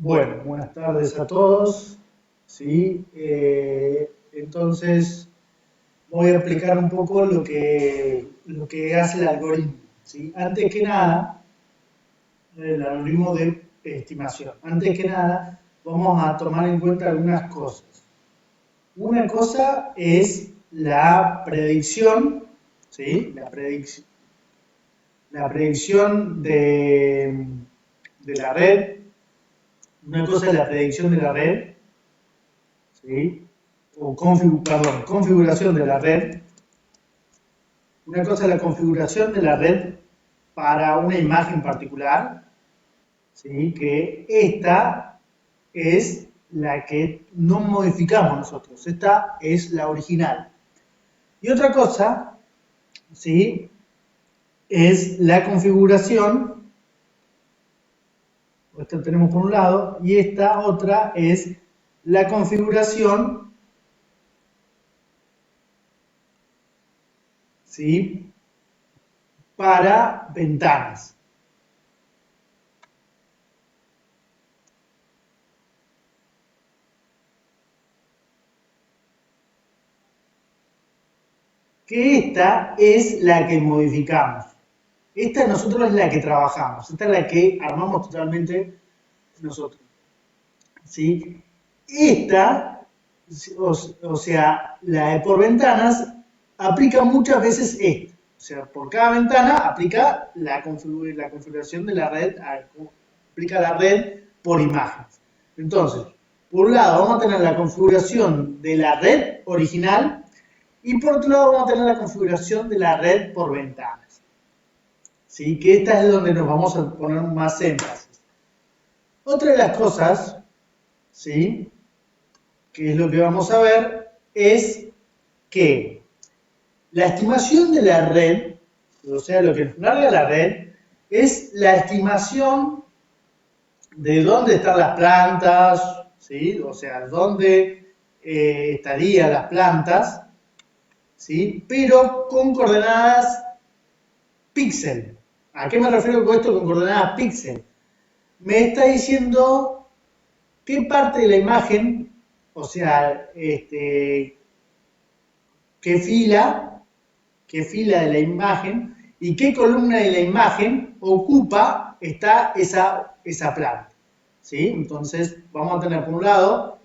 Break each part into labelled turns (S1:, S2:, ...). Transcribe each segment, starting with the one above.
S1: Bueno, buenas tardes a todos. Sí, entonces voy a explicar un poco lo que hace el algoritmo. ¿Sí? Antes que nada, el algoritmo de estimación. Antes que nada, vamos a tomar en cuenta algunas cosas. Una cosa es la predicción, ¿sí? La predicción de la red. Una cosa es la predicción de la red, ¿sí? Configuración de la red. Una cosa es la configuración de la red para una imagen particular, ¿sí? Que esta es la que no modificamos nosotros, esta es la original. Y otra cosa, ¿sí? Es la configuración, esta tenemos por un lado, y esta otra es la configuración, ¿sí? Para ventanas. Que esta es la que modificamos. Esta nosotros es la que trabajamos, esta es la que armamos totalmente nosotros. ¿Sí? Esta, o sea, la de por ventanas, aplica muchas veces esta. O sea, por cada ventana aplica la configuración de la red, aplica la red por imágenes. Entonces, por un lado vamos a tener la configuración de la red original y por otro lado vamos a tener la configuración de la red por ventanas. ¿Sí? Que esta es donde nos vamos a poner más énfasis. Otra de las cosas, ¿sí? Que es lo que vamos a ver, es que la estimación de la red, o sea, lo que nos larga la red, es la estimación de dónde están las plantas, ¿sí? O sea, dónde estarían las plantas, ¿sí? Pero con coordenadas píxel. ¿A qué me refiero con esto con coordenadas píxel? Me está diciendo qué parte de la imagen, o sea, qué fila de la imagen y qué columna de la imagen está esa planta. ¿Sí? Entonces, vamos a tener por un lado,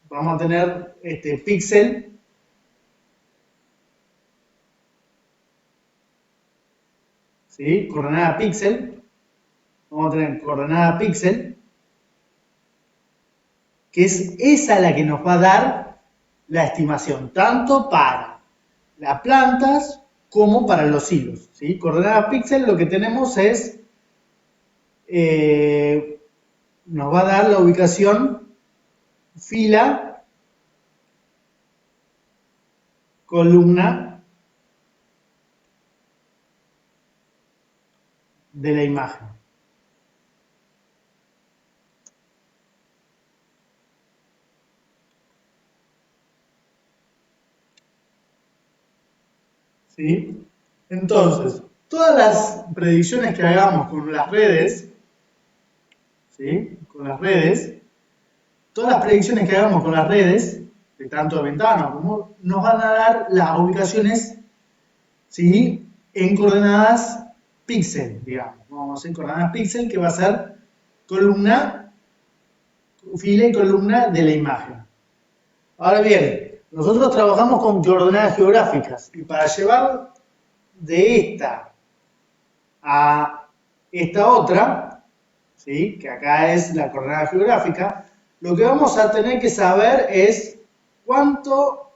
S1: vamos a tener píxel, ¿sí? Coordenada píxel, vamos a tener coordenada píxel, que es esa la que nos va a dar la estimación, tanto para las plantas como para los hilos. ¿Sí? Coordenada píxel lo que tenemos es, nos va a dar la ubicación fila, columna de la imagen. ¿Sí? Entonces, todas las predicciones que hagamos con las redes, ¿sí? Con las redes, todas las predicciones que hagamos con las redes, de tanto de ventana como nos van a dar las ubicaciones, ¿sí? En coordenadas píxel, digamos. Vamos a hacer coordenadas píxel que va a ser columna, fila y columna de la imagen. Ahora bien, nosotros trabajamos con coordenadas geográficas y para llevar de esta a esta otra, ¿sí? Que acá es la coordenada geográfica, lo que vamos a tener que saber es cuánto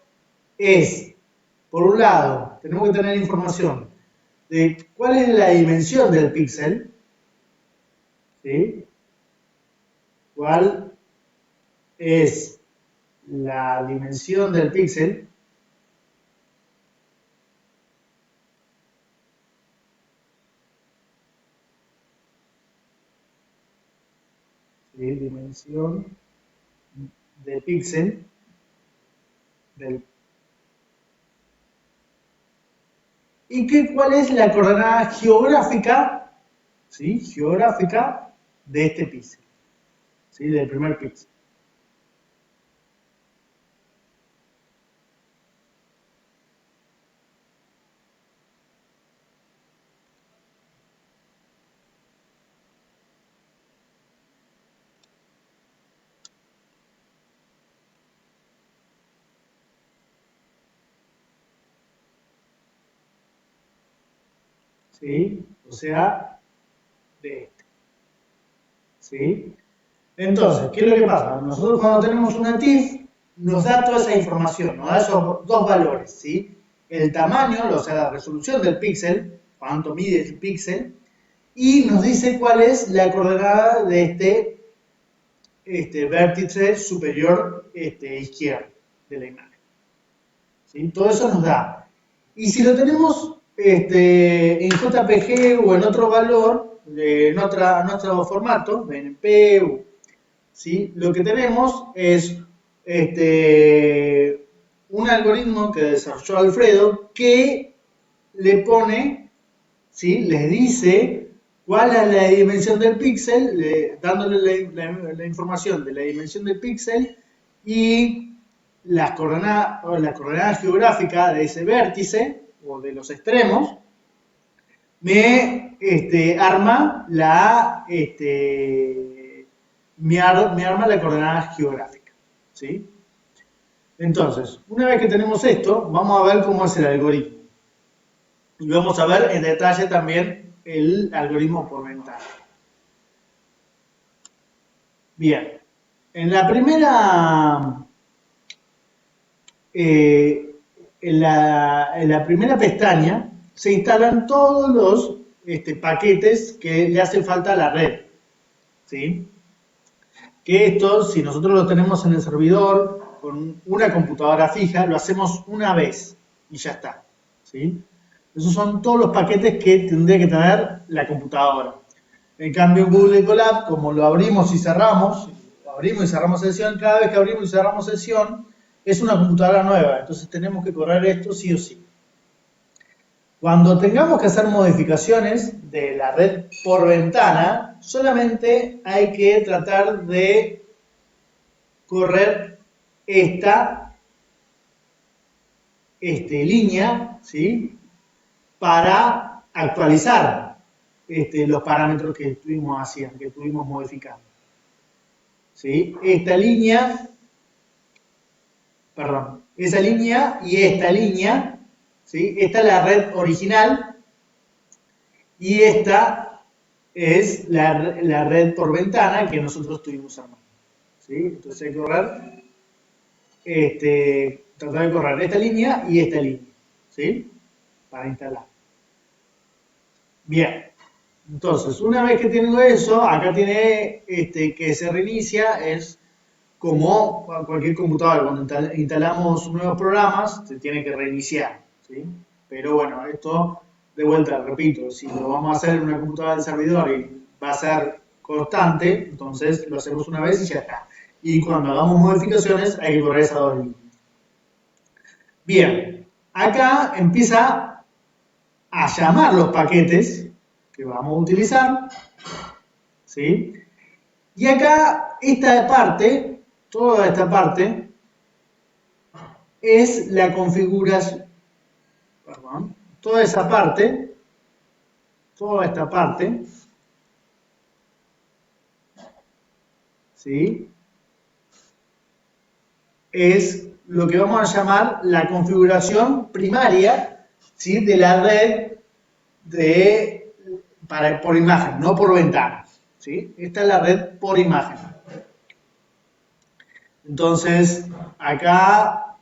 S1: es, por un lado, tenemos que tener información de cuál es la dimensión del píxel, ¿sí? Cuál es la dimensión del píxel, ¿sí? Dimensión de píxel y cuál es la coordenada geográfica ¿sí? Geográfica de este píxel, ¿sí? Del primer píxel. ¿Sí? O sea, de este, ¿sí? Entonces, ¿qué es lo que pasa? Nosotros cuando tenemos una TIFF, nos da toda esa información, nos da esos dos valores, ¿sí? El tamaño, o sea, la resolución del píxel, cuánto mide el píxel, y nos dice cuál es la coordenada de este vértice superior izquierdo de la imagen. ¿Sí? Todo eso nos da. Y si lo tenemos en JPG o en otro valor, en otro formato, BNP, ¿sí? Lo que tenemos es un algoritmo que desarrolló Alfredo que le pone, ¿sí? Les dice cuál es la dimensión del píxel, dándole la información de la dimensión del píxel y la coordenada geográfica de ese vértice o de los extremos, arma me arma la coordenada geográfica, ¿sí? Entonces, una vez que tenemos esto, vamos a ver cómo es el algoritmo. Y vamos a ver en detalle también el algoritmo por ventana. Bien, eh, en la primera pestaña se instalan todos los paquetes que le hacen falta a la red, ¿sí? Que esto, si nosotros lo tenemos en el servidor con una computadora fija, lo hacemos una vez y ya está, ¿sí? Esos son todos los paquetes que tendría que tener la computadora. En cambio, en Google Colab, como lo abrimos y cerramos sesión, cada vez que abrimos y cerramos sesión, es una computadora nueva, entonces tenemos que correr esto sí o sí. Cuando tengamos que hacer modificaciones de la red por ventana, solamente hay que tratar de correr esta línea, ¿sí? Para actualizar los parámetros que estuvimos haciendo, que estuvimos modificando. ¿Sí? Esta línea, perdón, esa línea y esta línea, ¿sí? Esta es la red original y esta es la red por ventana que nosotros estuvimos armando. ¿Sí? Entonces hay que correr, tratar de correr esta línea y esta línea, ¿sí? Para instalar. Bien, entonces una vez que tengo eso, acá tiene que se reinicia, es como cualquier computadora, cuando instalamos nuevos programas, se tiene que reiniciar, ¿sí? Pero bueno, esto, de vuelta, repito, si lo vamos a hacer en una computadora de servidor y va a ser constante, entonces lo hacemos una vez y ya está. Y cuando hagamos modificaciones, hay que correr esa dos líneas. Bien, acá empieza a llamar los paquetes que vamos a utilizar, ¿sí? Y acá, esta parte, toda esta parte, es la configuración, perdón, toda esta parte, ¿sí? Es lo que vamos a llamar la configuración primaria, ¿sí? De la red por imagen, no por ventana, ¿sí? Esta es la red por imagen. Entonces, acá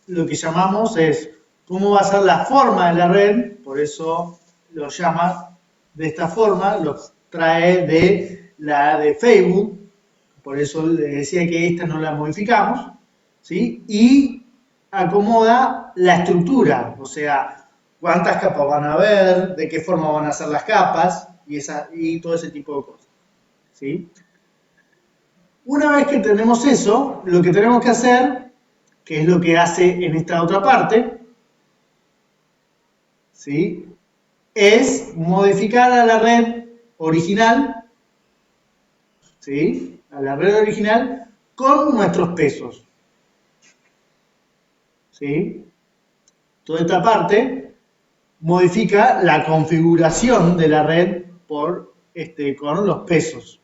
S1: lo que llamamos es cómo va a ser la forma de la red, por eso lo llama de esta forma, lo trae de la de Facebook, por eso le decía que esta no la modificamos, ¿sí? Y acomoda la estructura, o sea, cuántas capas van a haber, de qué forma van a ser las capas y todo ese tipo de cosas, ¿sí? Una vez que tenemos eso, lo que tenemos que hacer, que es lo que hace en esta otra parte, ¿sí? Es modificar a la red original, ¿sí? A la red original con nuestros pesos, ¿sí? Toda esta parte modifica la configuración de la red con los pesos,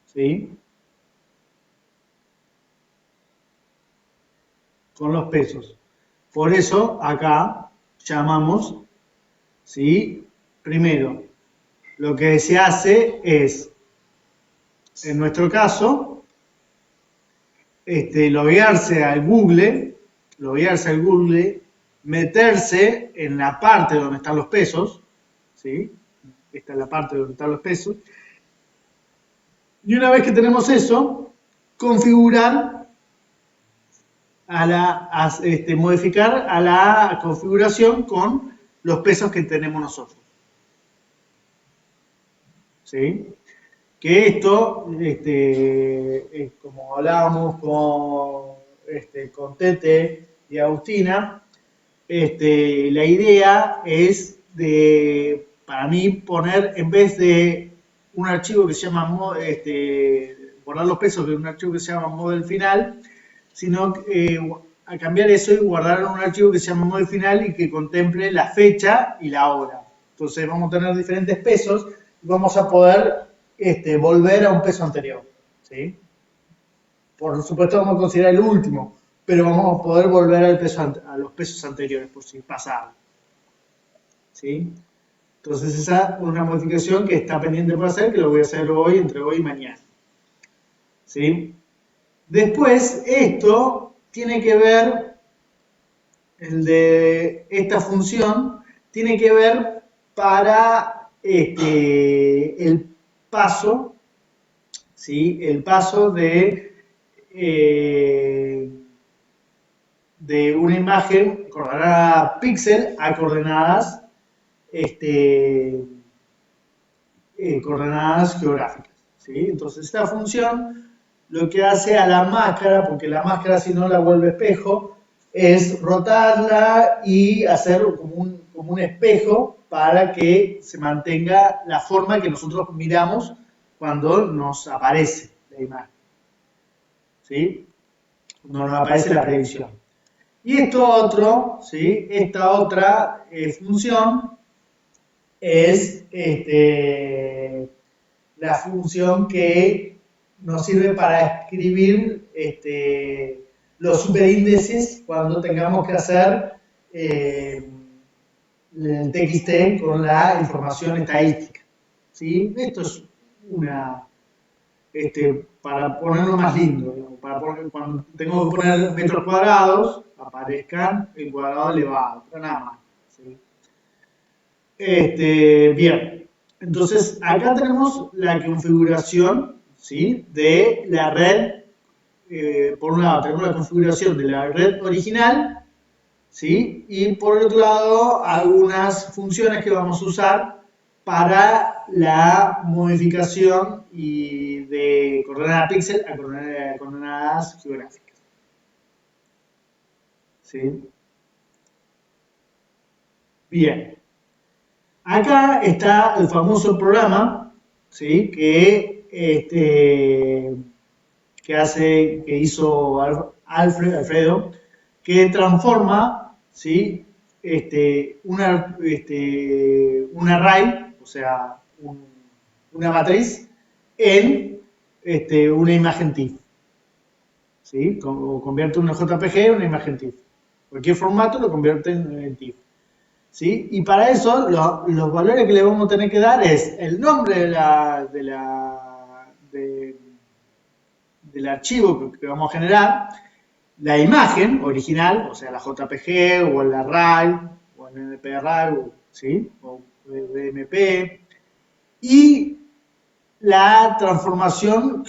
S1: ¿sí? Con los pesos. Por eso acá llamamos, ¿sí? Primero, lo que se hace es, en nuestro caso, loguearse al Google, meterse en la parte donde están los pesos, ¿sí? Esta es la parte donde están los pesos. Y una vez que tenemos eso, configurar modificar a la configuración con los pesos que tenemos nosotros. ¿Sí? Que esto, como hablábamos con Tete y Agustina, la idea es para mí, poner, en vez de un archivo que se llama, guardar los pesos de un archivo que se llama model final, sino a cambiar eso y guardar un archivo que se llama model final y que contemple la fecha y la hora. Entonces vamos a tener diferentes pesos y vamos a poder volver a un peso anterior, ¿sí? Por supuesto vamos a considerar el último, pero vamos a poder volver a los pesos anteriores por si pasa algo, ¿sí? Entonces esa es una modificación que está pendiente por hacer, que lo voy a hacer hoy, entre hoy y mañana, ¿sí? Después esto tiene que ver, el de esta función, tiene que ver para el paso, ¿sí? El paso de una imagen coordenada píxel a coordenadas, coordenadas geográficas, ¿sí? Entonces esta función lo que hace a la máscara, porque la máscara si no la vuelve espejo, es rotarla y hacer como un espejo para que se mantenga la forma que nosotros miramos cuando nos aparece la imagen, ¿sí? Cuando nos aparece la televisión. Y esto otro, ¿sí? Esta otra función es la función que nos sirve para escribir los superíndices cuando tengamos que hacer el TXT con la información estadística, ¿sí? Esto es para ponerlo más lindo, digamos, cuando tengo que poner metros cuadrados, aparezcan el cuadrado elevado, pero nada más, ¿sí? Bien, entonces acá tenemos la configuración, ¿sí? De la red. Por un lado tenemos la configuración de la red original, ¿sí? Y por el otro lado algunas funciones que vamos a usar para la modificación y de coordenada píxel a coordenadas geográficas, ¿sí? Bien. Acá está el famoso programa, ¿sí? Que hizo Alfredo, que transforma, ¿sí? Un array, o sea, una matriz, en una imagen TIFF, ¿sí? Convierte una JPG en una imagen TIFF. Cualquier formato lo convierte en TIFF. ¿Sí? Y para eso los valores que le vamos a tener que dar es el nombre del archivo que vamos a generar, la imagen original, o sea, la JPG o el array o el MPRAY, ¿sí? O BMP, y la transformación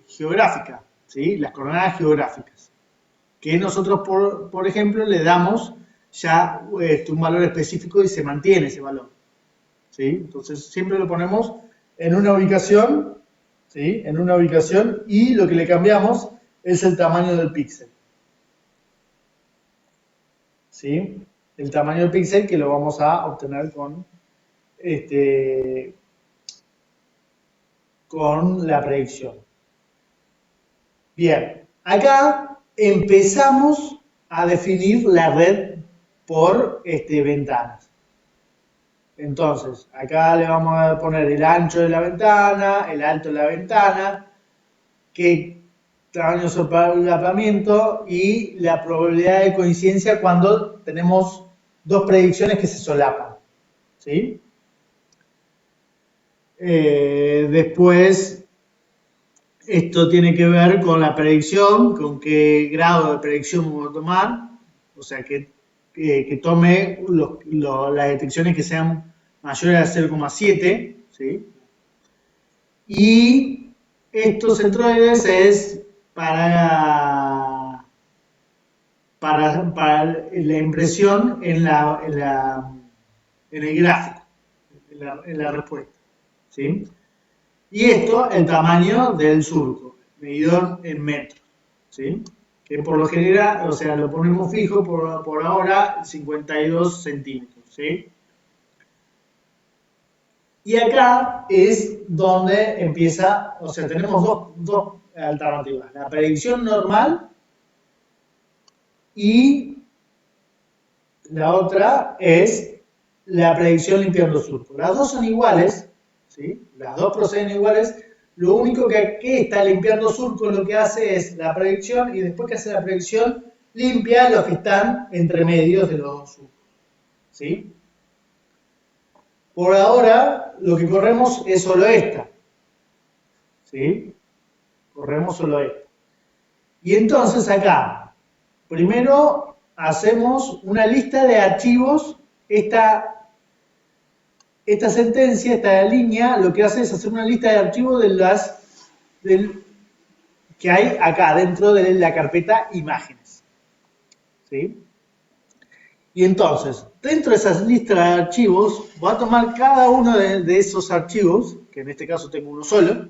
S1: geográfica, ¿sí? Las coordenadas geográficas, que nosotros, por ejemplo, le damos ya un valor específico y se mantiene ese valor, ¿sí? Entonces siempre lo ponemos en una ubicación, ¿sí? En una ubicación, y lo que le cambiamos es el tamaño del píxel, ¿sí? El tamaño del píxel que lo vamos a obtener con este, con la predicción. Bien, acá empezamos a definir la red por ventanas. Entonces, acá le vamos a poner el ancho de la ventana, el alto de la ventana, qué tamaño solapamiento y la probabilidad de coincidencia cuando tenemos dos predicciones que se solapan. ¿Sí? Después, esto tiene que ver con la predicción, con qué grado de predicción vamos a tomar, o sea, que tome las detecciones que sean mayores a 0,7, ¿sí? Y estos centroides es para la impresión en el gráfico, en la respuesta, ¿sí? Y esto, el tamaño del surco, medido en metros, ¿sí? Que por lo general, o sea, lo ponemos fijo por ahora, 52 centímetros, ¿sí? Y acá es donde empieza, o sea, tenemos dos alternativas, la predicción normal y la otra es la predicción limpiando surco. Las dos son iguales, ¿sí? Las dos proceden iguales. Lo único que aquí está limpiando surco lo que hace es la predicción y después que hace la predicción limpia los que están entre medios de los dos surcos, ¿sí? Por ahora lo que corremos es solo esta, ¿sí? Corremos solo esta. Y entonces acá, primero hacemos una lista de archivos. Esta sentencia, esta línea, lo que hace es hacer una lista de archivos que hay acá dentro de la carpeta imágenes. ¿Sí? Y entonces, dentro de esas listas de archivos, voy a tomar cada uno de esos archivos, que en este caso tengo uno solo,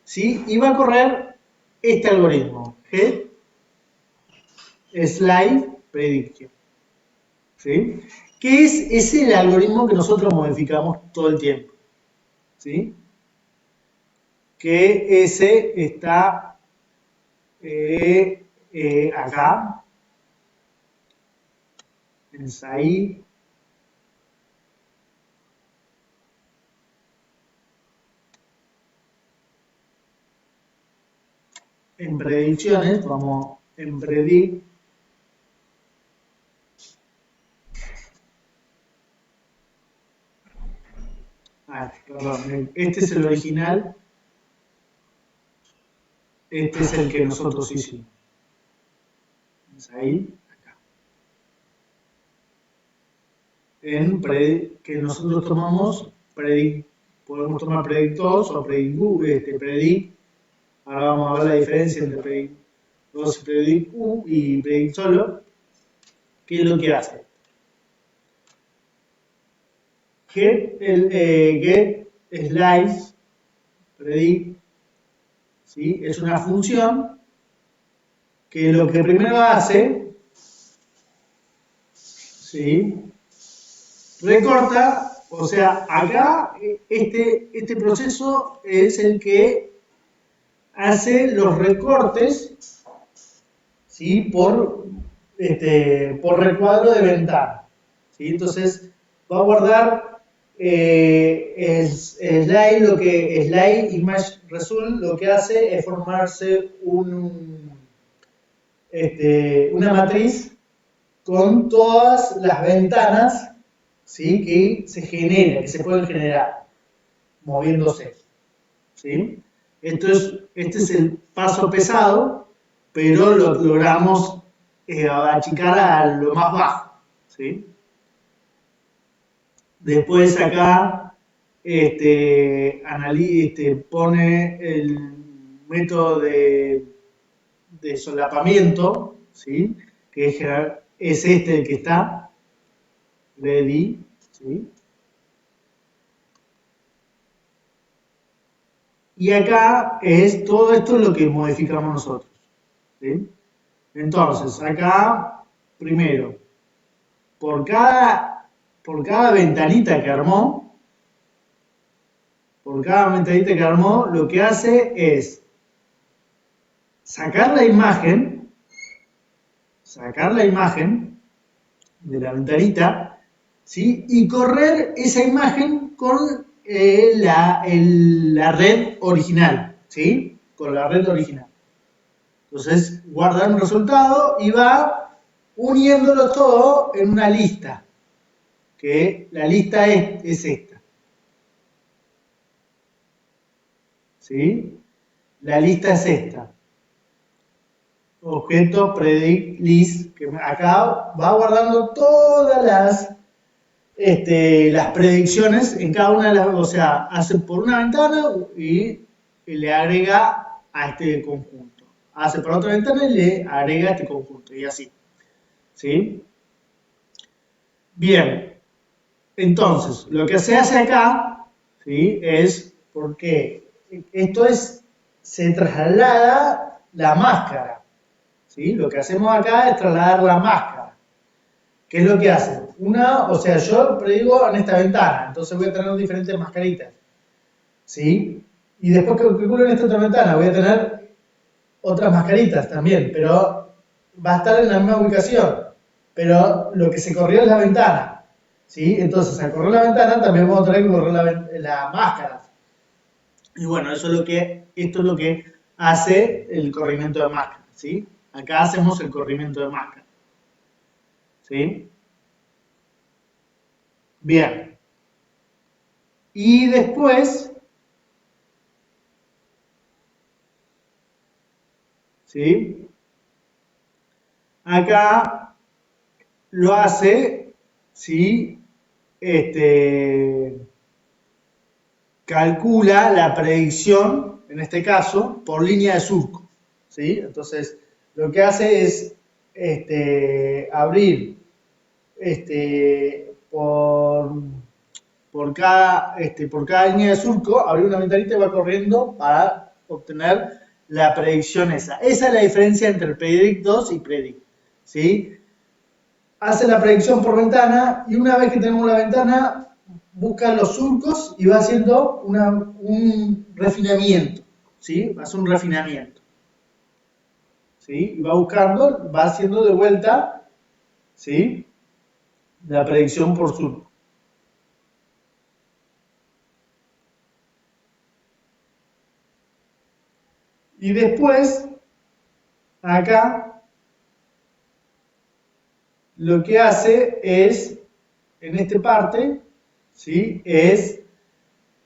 S1: ¿sí? Y va a correr este algoritmo, Get Slide Prediction, ¿sí? Que es el algoritmo que nosotros modificamos todo el tiempo, ¿sí? Que ese está acá, en SAI. En predicciones, vamos en predict. Perdón, este es el original, este es el que nosotros hicimos. Ahí, acá. En predict, que nosotros tomamos predict, podemos tomar predict 2 o predict. Ahora vamos a ver la diferencia entre predict 2 y predict U y predict solo. ¿Qué es lo que hace? Get slice predict, ¿sí? Es una función que lo que primero hace, ¿sí? Recorta, o sea, acá este proceso es el que hace los recortes, ¿sí? Por recuadro de ventana, ¿sí? Entonces va a guardar slide image result lo que hace es formarse una matriz con todas las ventanas, ¿sí? Que que se pueden generar moviéndose, ¿sí? Este es el paso pesado, pero lo logramos achicar a lo más bajo, ¿sí? Después acá pone el método de solapamiento, ¿sí? Que es este el que está, ready, ¿sí? Y acá es todo esto lo que modificamos nosotros, ¿sí? Entonces, acá, primero, por cada ventanita que armó, por cada ventanita que armó, lo que hace es sacar la imagen de la ventanita, ¿sí? Y correr esa imagen con la red original, ¿sí? Con la red original. Entonces, guarda un resultado y va uniéndolo todo en una lista, que la lista es esta, ¿sí? La lista es esta. Objeto predict list, que acá va guardando todas las predicciones en cada una de las, o sea, hace por una ventana y le agrega a este conjunto. Hace por otra ventana y le agrega a este conjunto, y así. ¿Sí? Bien, entonces, lo que se hace acá, ¿sí? Es porque esto se traslada la máscara. ¿Sí? Lo que hacemos acá es trasladar la máscara. ¿Qué es lo que hace? O sea, yo predigo en esta ventana, entonces voy a tener diferentes mascaritas. ¿Sí? Y después que calculo en esta otra ventana, voy a tener otras mascaritas también, pero va a estar en la misma ubicación. Pero lo que se corrió es la ventana. ¿Sí? Entonces, al correr la ventana, también vamos a tener que correr la máscara. Y bueno, esto es lo que hace el corrimiento de máscara. ¿Sí? Acá hacemos el corrimiento de máscara. ¿Sí? Bien. Y después, ¿sí? Acá lo hace, ¿sí? Calcula la predicción, en este caso, por línea de surco, ¿sí? Entonces, lo que hace es abrir por cada línea de surco, abrir una ventanita y va corriendo para obtener la predicción esa. Esa es la diferencia entre Predict 2 y Predict, ¿sí? Hace la predicción por ventana y una vez que tenemos la ventana, busca los surcos y va haciendo un refinamiento, ¿sí? Va a hacer un refinamiento, ¿sí? Y va buscando, va haciendo de vuelta, ¿sí? La predicción por surco. Y después, acá, lo que hace es, en esta parte, ¿sí?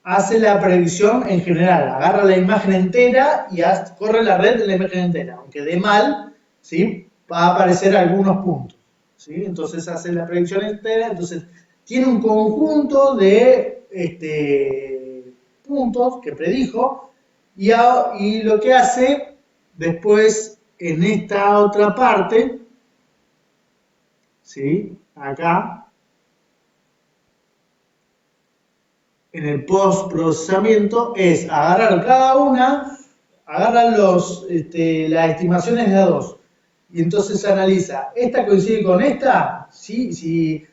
S1: Hace la predicción en general, agarra la imagen entera y corre la red de la imagen entera. Aunque dé mal, ¿sí? Va a aparecer algunos puntos, ¿sí? Entonces hace la predicción entera, entonces tiene un conjunto de puntos que predijo y lo que hace después en esta otra parte, ¿sí? Acá, en el post-procesamiento, es agarrar cada una, agarrar las estimaciones de A2 y entonces analiza, ¿esta coincide con esta? ¿Sí? Si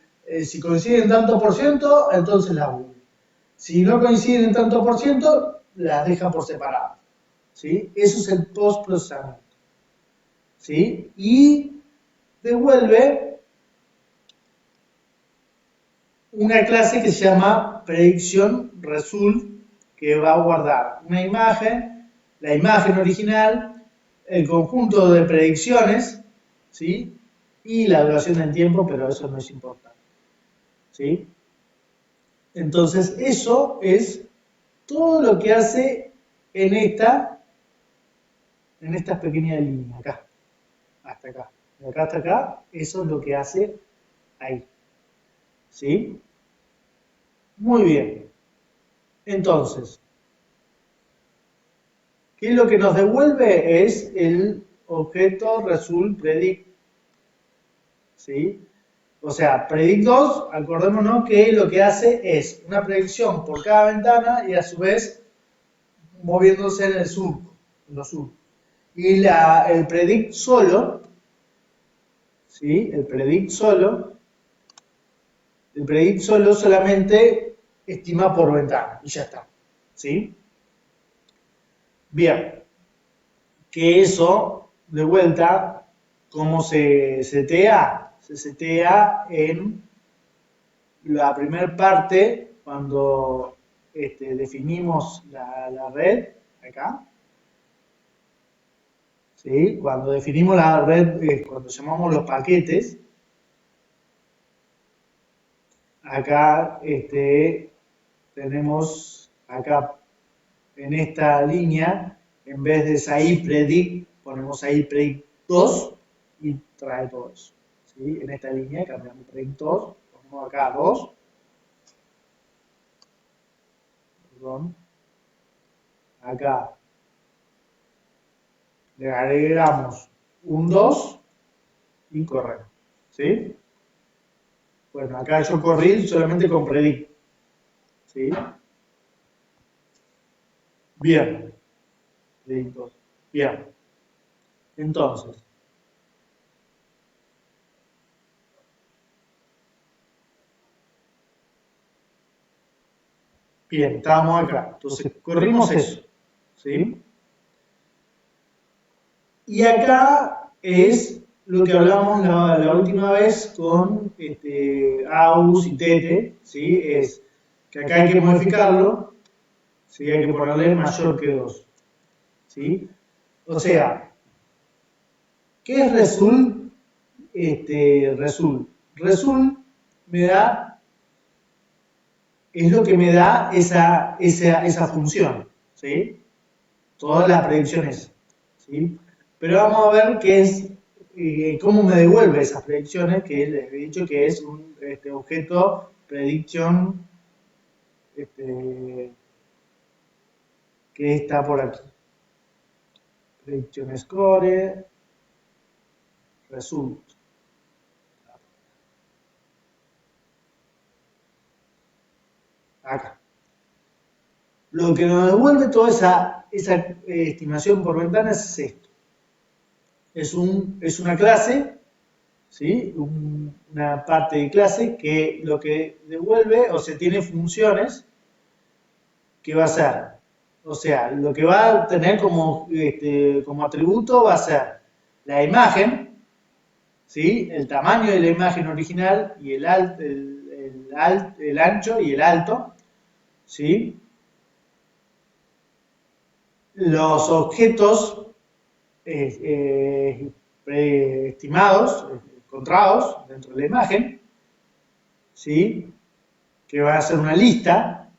S1: coinciden tanto por ciento, entonces las une. Si no coinciden en tanto por ciento, las deja por separado. ¿Sí? Eso es el post-procesamiento. ¿Sí? Y devuelve una clase que se llama Prediction Result, que va a guardar una imagen, la imagen original, el conjunto de predicciones, ¿sí? Y la duración del tiempo, pero eso no es importante, ¿sí? Entonces, eso es todo lo que hace en estas pequeñas líneas, acá, hasta acá. De acá hasta acá, eso es lo que hace ahí, ¿sí? Muy bien. Entonces, ¿qué es lo que nos devuelve? Es el objeto result predict, ¿sí? O sea, predict 2, acordémonos que lo que hace es una predicción por cada ventana y a su vez moviéndose en el surco, en los surcos. Y el predict solo, ¿sí? El predict solo solamente estima por ventana y ya está, ¿sí? Bien, que eso, de vuelta, ¿cómo se setea? Se setea en la primera parte, cuando definimos la red, acá, ¿sí? Cuando definimos la red, cuando llamamos los paquetes, acá tenemos, acá en esta línea, en vez de SAI predict, ponemos ahí predict 2 y trae todo eso. ¿Sí? En esta línea cambiamos predict 2, ponemos acá 2, perdón, acá le agregamos un 2 y corremos. ¿Sí? Bueno, acá yo corrí solamente con predict. ¿Sí? Bien. Predict 2. Bien. Entonces, bien, estábamos acá. Entonces, corrimos eso. ¿Sí? Y acá es lo que hablamos la última vez con AUS y TETE, ¿sí? Es que acá hay que modificarlo, ¿sí? Hay que ponerle mayor que 2. ¿Sí? O sea, ¿qué es result? Result. Result me da, es lo que me da esa función, ¿sí? Todas las predicciones, ¿sí? Pero vamos a ver qué es, cómo me devuelve esas predicciones, que les he dicho que es un objeto prediction que está por aquí. Prediction score, result. Acá. Lo que nos devuelve toda esa estimación por ventanas es esto. Es una clase, ¿sí? Una parte de clase que lo que devuelve, o sea, tiene funciones que va a ser, o sea, lo que va a tener como atributo va a ser la imagen, ¿sí? El tamaño de la imagen original y el ancho y el alto, ¿sí? Los objetos preestimados, encontrados dentro de la imagen, ¿sí? Que va a ser una lista,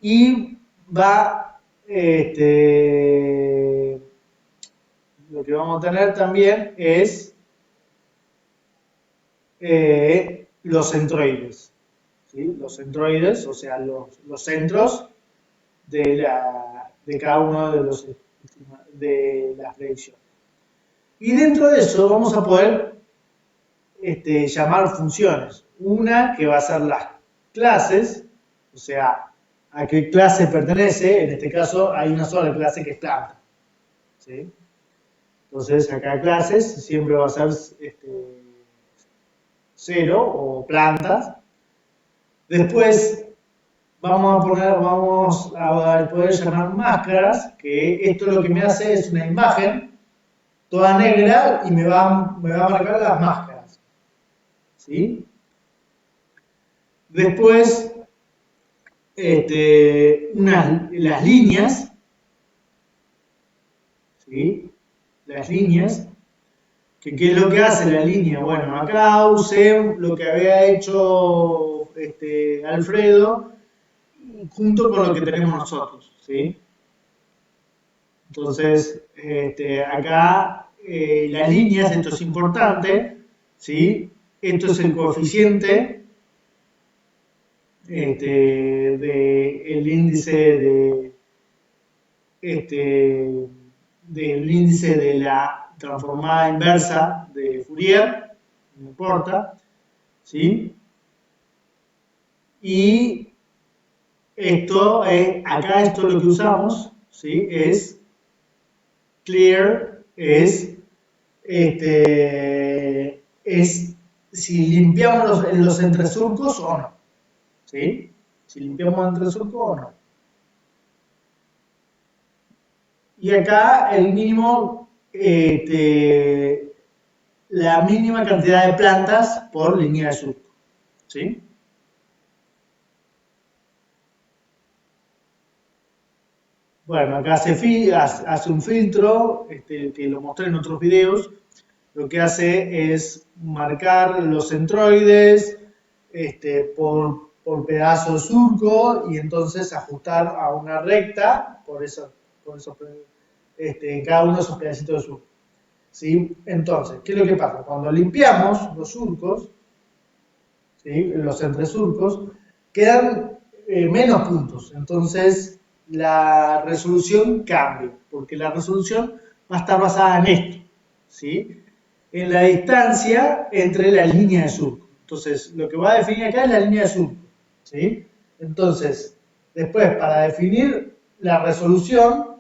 S1: y va, lo que vamos a tener también es los centroides, ¿sí? Los centroides, o sea, los centros de cada uno de las predicciones. Y dentro de eso vamos a poder llamar funciones. Una que va a ser las clases, o sea, a qué clase pertenece. En este caso hay una sola clase que es planta. ¿Sí? Entonces acá clases siempre va a ser 0 o plantas. Después vamos a poder llamar máscaras, que esto lo que me hace es una imagen toda negra y me va a marcar las máscaras. ¿Sí? Después, las líneas, ¿sí? Las líneas, que ¿qué es lo que hace la línea? Bueno, acá usé lo que había hecho Alfredo junto con lo que tenemos nosotros, ¿sí? Entonces, acá las líneas, esto es importante, ¿sí? Esto es el coeficiente del índice del índice de la transformada inversa de Fourier, no importa, ¿sí? Y acá esto lo que usamos, ¿sí? Es clear, es si limpiamos los entresurcos o no, ¿sí? si limpiamos entre surcos o no. Y acá el mínimo, la mínima cantidad de plantas por línea de surco. ¿Sí? Bueno, acá hace un filtro, que lo mostré en otros videos. Lo que hace es marcar los centroides por pedazo de surco y entonces ajustar a una recta cada uno de esos pedacitos de surco. ¿Sí? Entonces, ¿qué es lo que pasa? Cuando limpiamos los surcos, ¿sí? Los entresurcos, quedan menos puntos. Entonces, la resolución cambia, porque la resolución va a estar basada en esto, ¿sí? En la distancia entre la línea de surco. Entonces, lo que va a definir acá es la línea de surco, ¿sí? Entonces, después, para definir la resolución,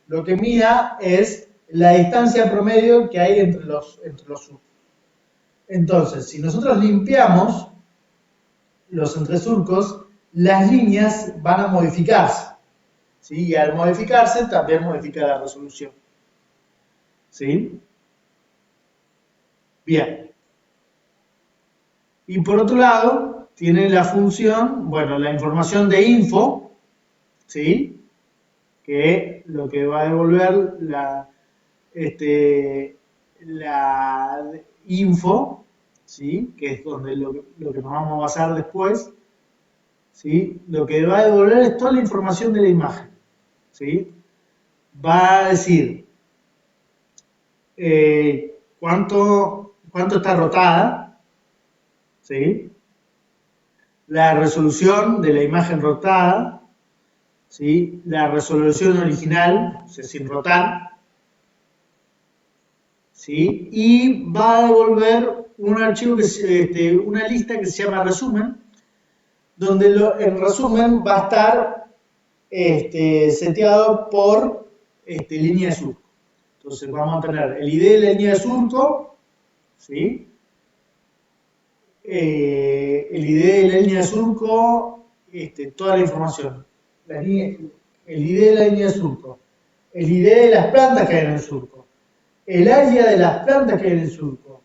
S1: lo que mida es la distancia promedio que hay entre los surcos. Entonces, si nosotros limpiamos los entresurcos, las líneas van a modificarse, ¿sí? Y al modificarse también modifica la resolución, ¿sí? Bien. Y por otro lado, tiene la función, bueno, la información de info, ¿sí? Que lo que va a devolver la info, ¿sí? Que es donde lo que nos vamos a basar después, ¿sí? Lo que va a devolver es toda la información de la imagen, ¿sí? Va a decir cuánto está rotada, ¿sí? La resolución de la imagen rotada, ¿sí? La resolución original, o sea, sin rotar, ¿sí? Y va a devolver un archivo, una lista que se llama resumen, donde el resumen va a estar seteado por línea de surco. Entonces vamos a tener el ID de la línea de surco, ¿sí? El ID de la línea de surco, toda la información. El ID de la línea de surco, el ID de las plantas que hay en el surco, el área de las plantas que hay en el surco,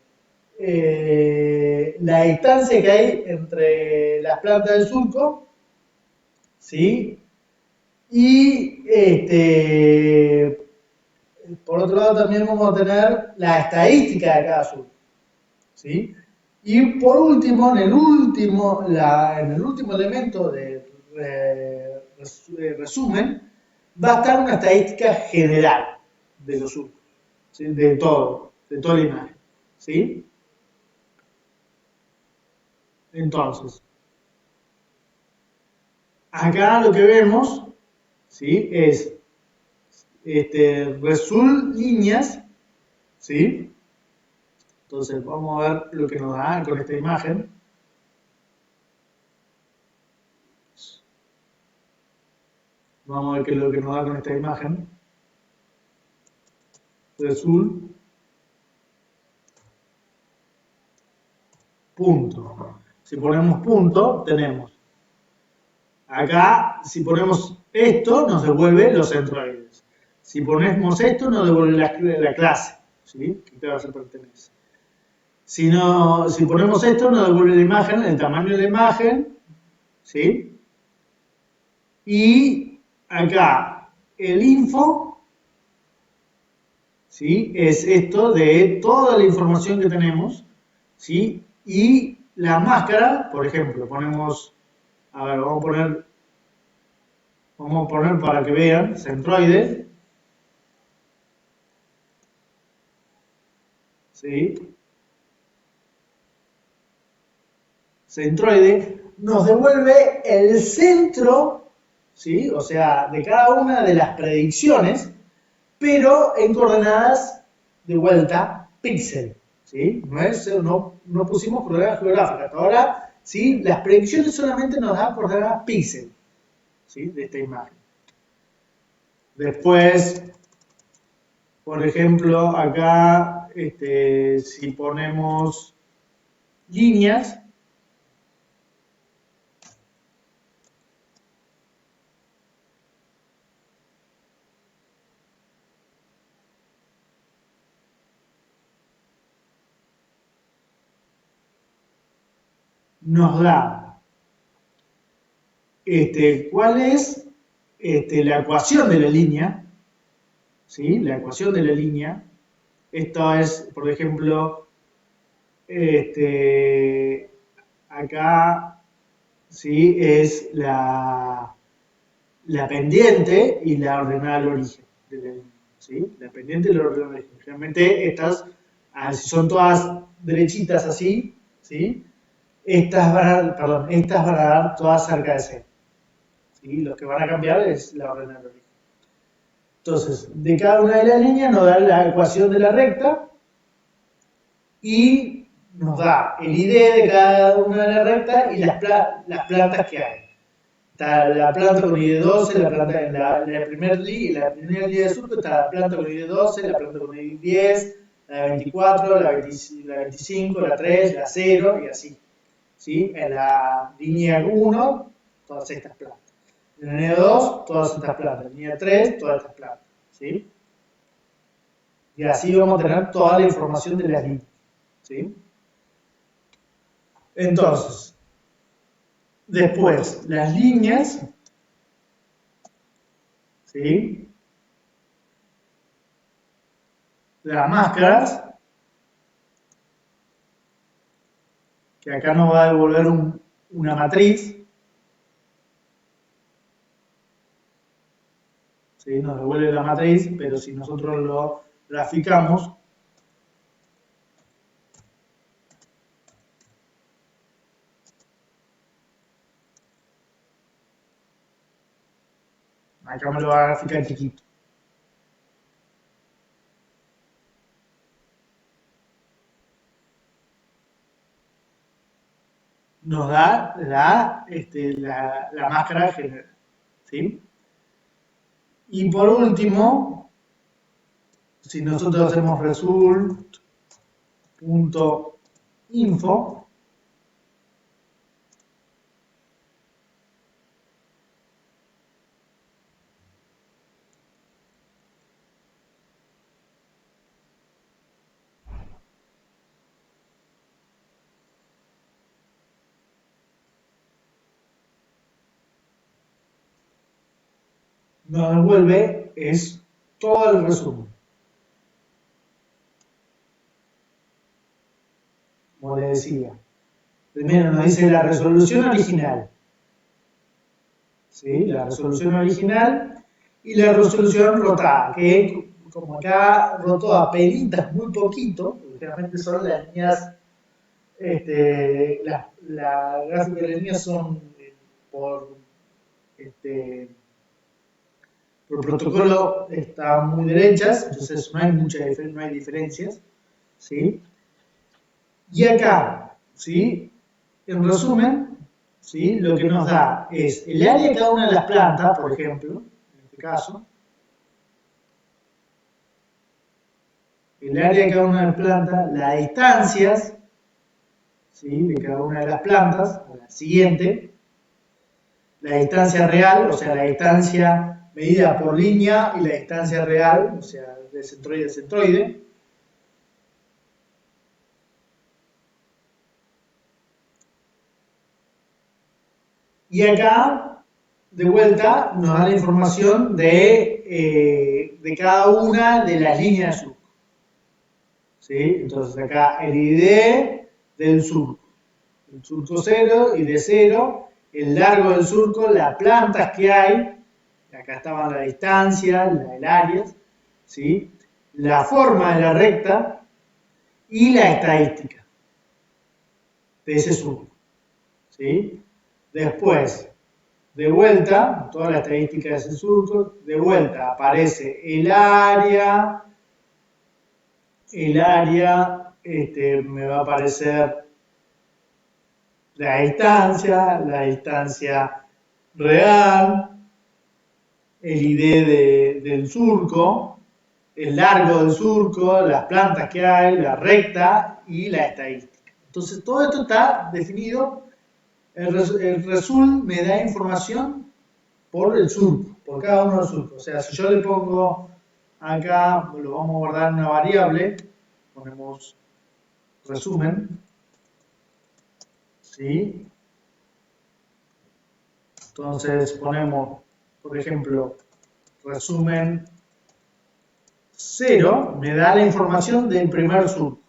S1: la distancia que hay entre las plantas del surco, ¿sí? Y por otro lado también vamos a tener la estadística de cada surco, ¿sí? Y por último, en el último elemento de resumen, va a estar una estadística general de los surcos, ¿sí? De toda la imagen, ¿sí? Entonces, acá lo que vemos, ¿sí? Es result líneas, ¿sí? Entonces vamos a ver lo que nos da con esta imagen. Vamos a ver qué es lo que nos da con esta imagen. Result. Punto. Si ponemos punto, tenemos. Acá, si ponemos esto, nos devuelve los centroides. Si ponemos esto, nos devuelve la clase, ¿sí? Que clase pertenece. Si ponemos esto, nos devuelve la imagen, el tamaño de la imagen, ¿sí? Y acá, el info, ¿sí? Es esto de toda la información que tenemos, ¿sí? Y la máscara, por ejemplo, ponemos, a ver, vamos a poner para que vean, centroide, ¿sí? Centroide nos devuelve el centro, ¿sí? O sea, de cada una de las predicciones, pero en coordenadas de vuelta píxel, ¿sí? No pusimos coordenadas geográficas. Hasta ahora, ¿sí? Las predicciones solamente nos dan coordenadas píxel, ¿sí? De esta imagen. Después, por ejemplo, acá, si ponemos líneas, nos da cuál es la ecuación de la línea, ¿sí? La ecuación de la línea. Esto es, por ejemplo, acá, ¿sí? Es la pendiente y la ordenada al origen de la línea, ¿sí? La pendiente y la ordenada al origen. Generalmente estas, si son todas derechitas así, ¿sí? Estas van a dar todas cerca de cero, ¿sí? Lo que van a cambiar es la ordenada al origen. Entonces, de cada una de las líneas nos da la ecuación de la recta y nos da el ID de cada una de las rectas y las plantas que hay. Está la planta con ID12, la planta en la primera línea de surco está la planta con ID12, la planta con ID10, la 24, la 25, la 3, la 0 y así. ¿Sí? En la línea 1, todas estas plantas. En la línea 2, todas estas plantas. En la línea 3, todas estas plantas. ¿Sí? Y así vamos a tener toda la información de las líneas. ¿Sí? Entonces, después, las líneas, ¿sí? Las máscaras, que acá nos va a devolver una matriz, ¿sí? Nos devuelve la matriz, pero si nosotros lo graficamos, acá me lo va a graficar chiquito. Nos da la máscara general, ¿sí? Y por último, si nosotros hacemos result.info, nos devuelve es todo el resumen. Como les decía, primero nos dice la resolución original, ¿sí? La resolución original y la resolución rotada, que como acá rotó a pelitas muy poquito, porque realmente son las líneas, la gráfica de las líneas son por, este, por protocolo están muy derechas, entonces no hay no hay diferencias, ¿sí? Y acá, ¿sí? En resumen, ¿sí? Lo que nos da es el área de cada una de las plantas, por ejemplo, en este caso, el área de cada una de las plantas, las distancias, ¿sí? De cada una de las plantas, a la siguiente, la distancia real, o sea, la distancia medida por línea y la distancia real, o sea, de centroide a centroide. Y acá, de vuelta, nos da la información de cada una de las líneas de surco. ¿Sí? Entonces acá el ID del surco, el surco 0 y de 0, el largo del surco, las plantas que hay, acá estaban la distancia, el área, ¿sí? La forma de la recta y la estadística de ese surco. ¿Sí? Después, de vuelta, toda la estadística de ese surco, de vuelta aparece el área, me va a aparecer la distancia real, el ID del surco, el largo del surco, las plantas que hay, la recta y la estadística. Entonces todo esto está definido, el result me da información por el surco, por cada uno de los surcos. O sea, si yo le pongo acá, lo vamos a guardar en una variable, ponemos resumen, ¿sí? Entonces ponemos, por ejemplo, resumen 0, me da la información del primer surco.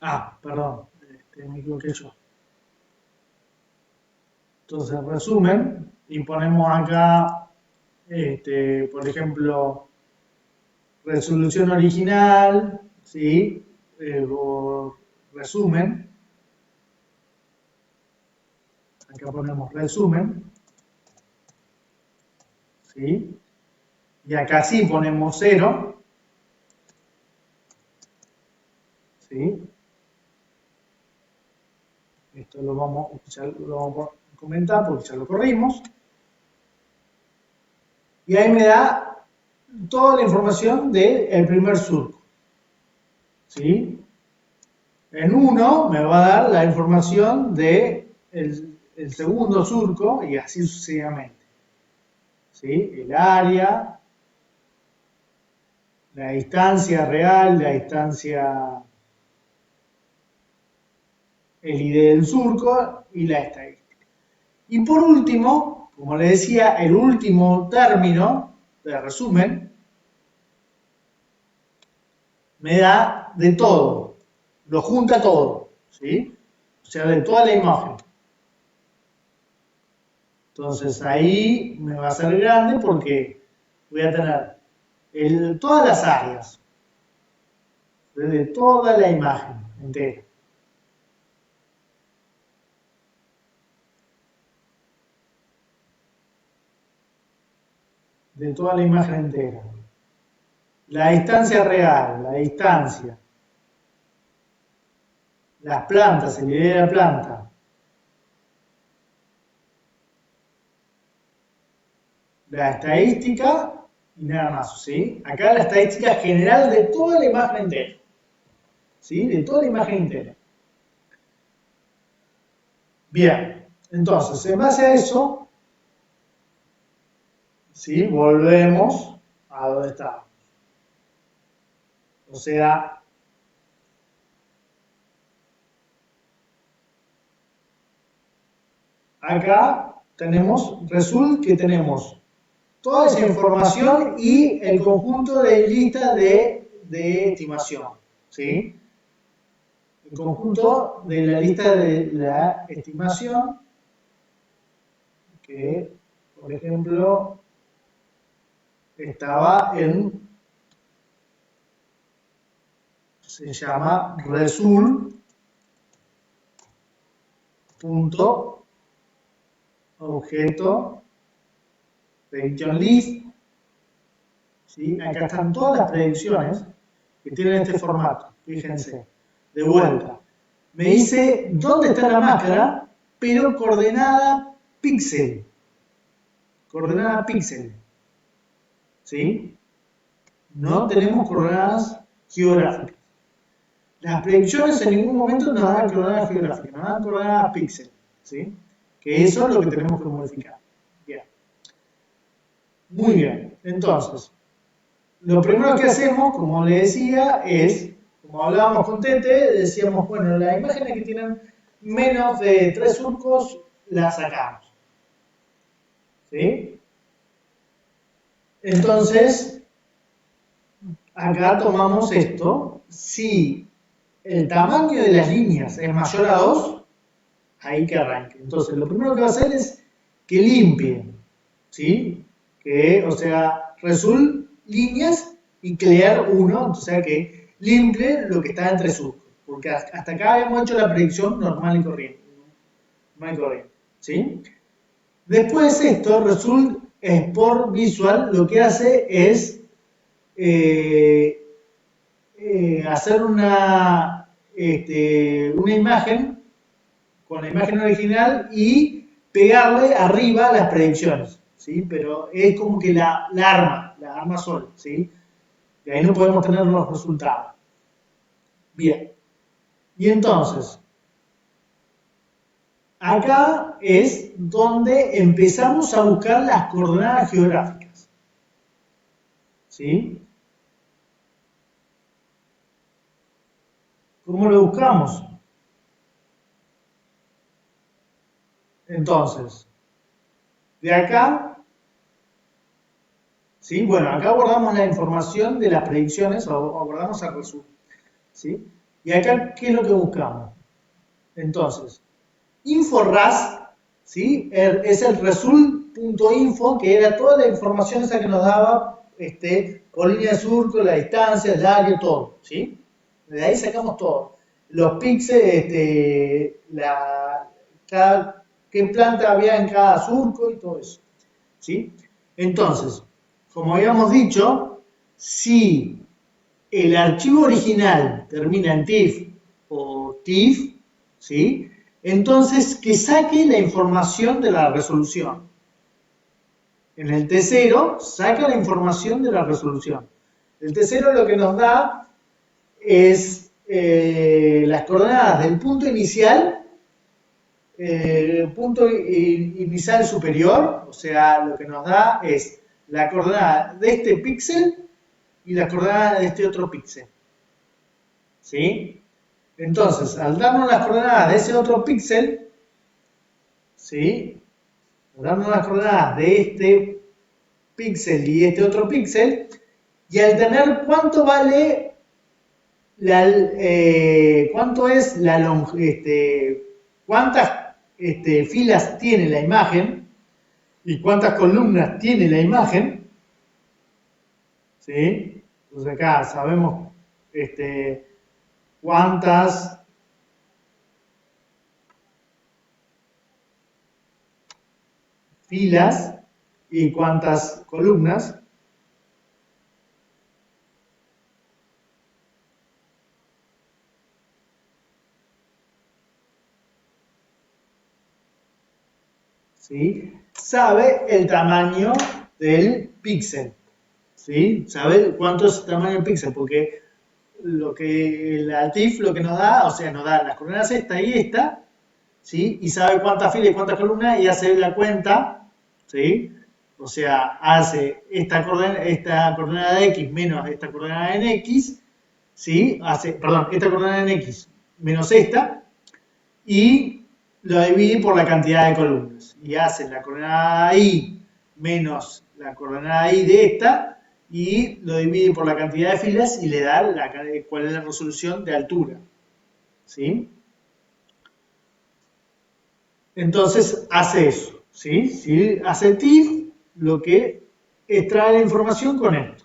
S1: Ah, perdón, me equivoqué yo. Entonces, resumen, y ponemos acá, por ejemplo, resolución original, ¿sí? O resumen. Acá ponemos resumen, ¿sí? Y acá sí ponemos 0, ¿sí? Esto ya lo vamos a comentar porque ya lo corrimos. Y ahí me da toda la información del primer surco, ¿sí? En 1 me va a dar la información del el segundo surco y así sucesivamente, ¿sí? El área, la distancia real, la distancia, el ID del surco y la estadística. Y por último, como les decía, el último término de resumen me da de todo, lo junta todo, ¿sí? O sea, de toda la imagen. Entonces ahí me va a ser grande porque voy a tener todas las áreas, de toda la imagen entera. De toda la imagen entera. La distancia real, la distancia, las plantas, el nivel de la planta, la estadística y nada más, ¿sí? Acá la estadística general de toda la imagen entera, ¿sí? De toda la imagen entera. Bien, entonces, en base a eso, ¿sí? Volvemos a donde estábamos. O sea, acá tenemos, resulta que tenemos toda esa información y el conjunto de listas de estimación, ¿sí? El conjunto de la lista de la estimación, que por ejemplo estaba se llama result.objeto prediction list, ¿sí? Acá están todas las predicciones que tienen este formato, fíjense, de vuelta. Me dice dónde está la máscara, pero coordenada píxel. Coordenada píxel. ¿Sí? No tenemos coordenadas geográficas. Las predicciones en ningún momento nos dan coordenadas geográficas, nos dan coordenadas píxel. ¿Sí? Que eso es lo que tenemos que modificar. Bien. Muy bien. Entonces, lo primero que hacemos, como le decía, es, como hablábamos con Tete, decíamos, bueno, las imágenes que tienen menos de 3 surcos las sacamos. ¿Sí? Entonces, acá tomamos esto. Si el tamaño de las líneas es mayor a 2, ahí que arranque. Entonces, lo primero que va a hacer es que limpie. ¿Sí? Que, o sea, result líneas y clear 1, o sea que limpie lo que está entre surcos. Porque hasta acá habíamos hecho la predicción normal y corriente. Normal y corriente. ¿Sí? Después esto, result export visual, lo que hace es hacer una imagen con la imagen original y pegarle arriba las predicciones, ¿sí? Pero es como que la arma sola, ¿sí? Y ahí no podemos tener los resultados. Bien. Y entonces, acá es donde empezamos a buscar las coordenadas geográficas. ¿Sí? ¿Cómo lo buscamos? Entonces, de acá, ¿sí? Bueno, acá guardamos la información de las predicciones o guardamos el resumen. ¿Sí? Y acá, ¿qué es lo que buscamos? Entonces, InfoRAS, ¿sí? Es el result.info, que era toda la información esa que nos daba por línea de surco, la distancia, el área, todo, ¿sí? De ahí sacamos todo. Los píxeles, qué planta había en cada surco y todo eso, ¿sí? Entonces, como habíamos dicho, si el archivo original termina en TIFF o TIFF, ¿sí? Entonces, que saque la información de la resolución. En el T0 saca la información de la resolución. El T0 lo que nos da es las coordenadas del punto inicial, inicial superior, o sea, lo que nos da es la coordenada de este píxel y la coordenada de este otro píxel. ¿Sí? Entonces, al darnos las coordenadas de ese otro píxel, ¿sí? Al darnos las coordenadas de este píxel y este otro píxel, y al tener cuánto vale, cuánto es la longitud, cuántas filas tiene la imagen y cuántas columnas tiene la imagen, ¿sí? Entonces acá sabemos cuántas filas y cuántas columnas. ¿Sí? Sabe el tamaño del píxel. ¿Sí? Sabe cuánto es el tamaño del píxel, porque lo que el ALTIF lo que nos da, o sea, nos da las coordenadas esta y esta, ¿sí? Y sabe cuántas filas y cuántas columnas y hace la cuenta, ¿sí? O sea, hace esta coordenada de X menos esta coordenada en X, ¿sí? Perdón, esta coordenada en X menos esta, y lo divide por la cantidad de columnas. Y hace la coordenada I menos la coordenada I de esta, y lo divide por la cantidad de filas y le da cuál es la resolución de altura. ¿Sí? Entonces hace eso. ¿Sí? ¿Sí? Hace TIFF lo que extrae la información con esto.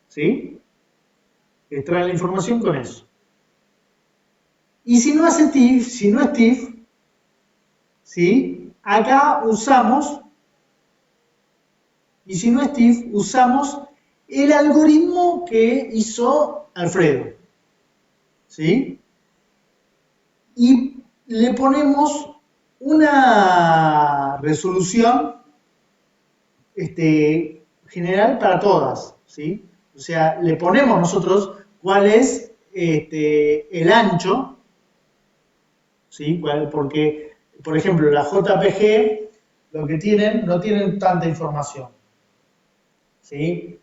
S1: ¿Sí? Extrae la información con eso. Y si no hace TIFF, si no es TIFF, ¿sí? Acá usamos, y si no es TIFF, usamos el algoritmo que hizo Alfredo. ¿Sí? Y le ponemos una resolución general para todas. ¿Sí? O sea, le ponemos nosotros cuál es el ancho, ¿sí? Porque, por ejemplo, la JPG lo que tienen, no tienen tanta información. ¿Sí?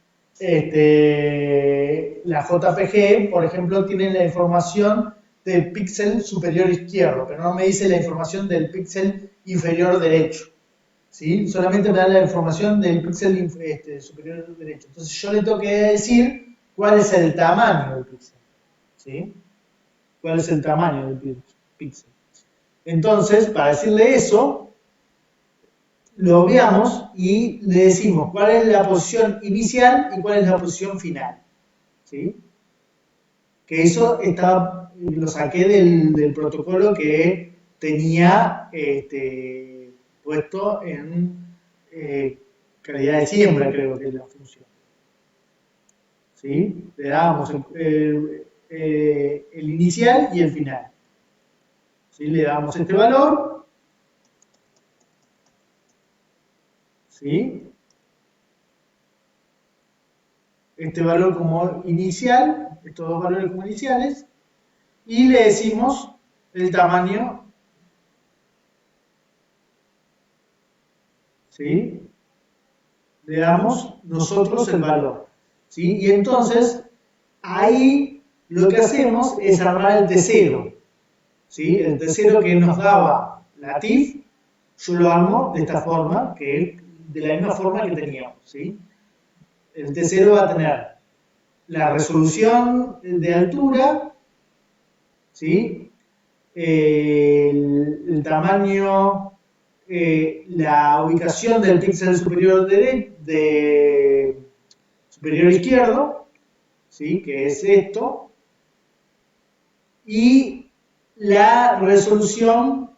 S1: La JPG, por ejemplo, tiene la información del píxel superior izquierdo, pero no me dice la información del píxel inferior derecho. ¿Sí? Solamente me da la información del píxel superior derecho. Entonces yo le tengo que decir cuál es el tamaño del píxel. ¿Sí? ¿Cuál es el tamaño del píxel? Entonces, para decirle eso, lo veamos y le decimos cuál es la posición inicial y cuál es la posición final. ¿Sí? Que eso lo saqué del protocolo que tenía puesto en calidad de siembra, creo que es la función. ¿Sí? Le dábamos el inicial y el final. ¿Sí? Le dábamos este valor. ¿Sí? Este valor como inicial, estos dos valores como iniciales, y le decimos el tamaño ¿sí? Le damos nosotros el valor, ¿sí? Y entonces, ahí lo que hacemos es armar el T0, ¿sí? El T0 que nos daba la TIF, yo lo armo de esta forma, de la misma forma que teníamos, ¿sí? El T0 va a tener la resolución de altura, ¿sí? El tamaño, la ubicación del píxel superior izquierdo, ¿sí? Que es esto, y la resolución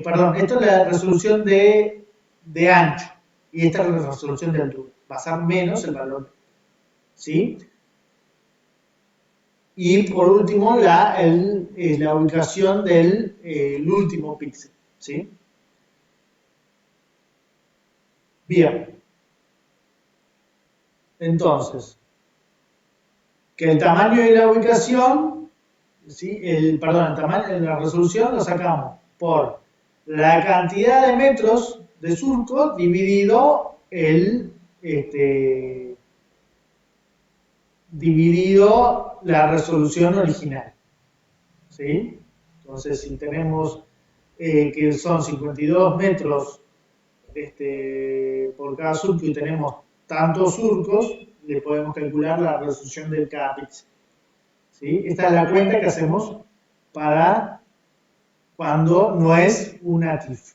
S1: perdón, esto es la resolución de ancho y esta es la resolución de altura. Va a ser menos el valor, ¿sí? Y por último, la ubicación del último píxel, ¿sí? Bien. Entonces, que el tamaño y la ubicación, ¿sí? Perdón, el tamaño, la resolución lo sacamos por la cantidad de metros de surco dividido dividido la resolución original, ¿sí? Entonces, si tenemos que son 52 metros por cada surco y tenemos tantos surcos, le podemos calcular la resolución de cada píxel, ¿sí? Esta es la cuenta que hacemos para cuando no es una TIF.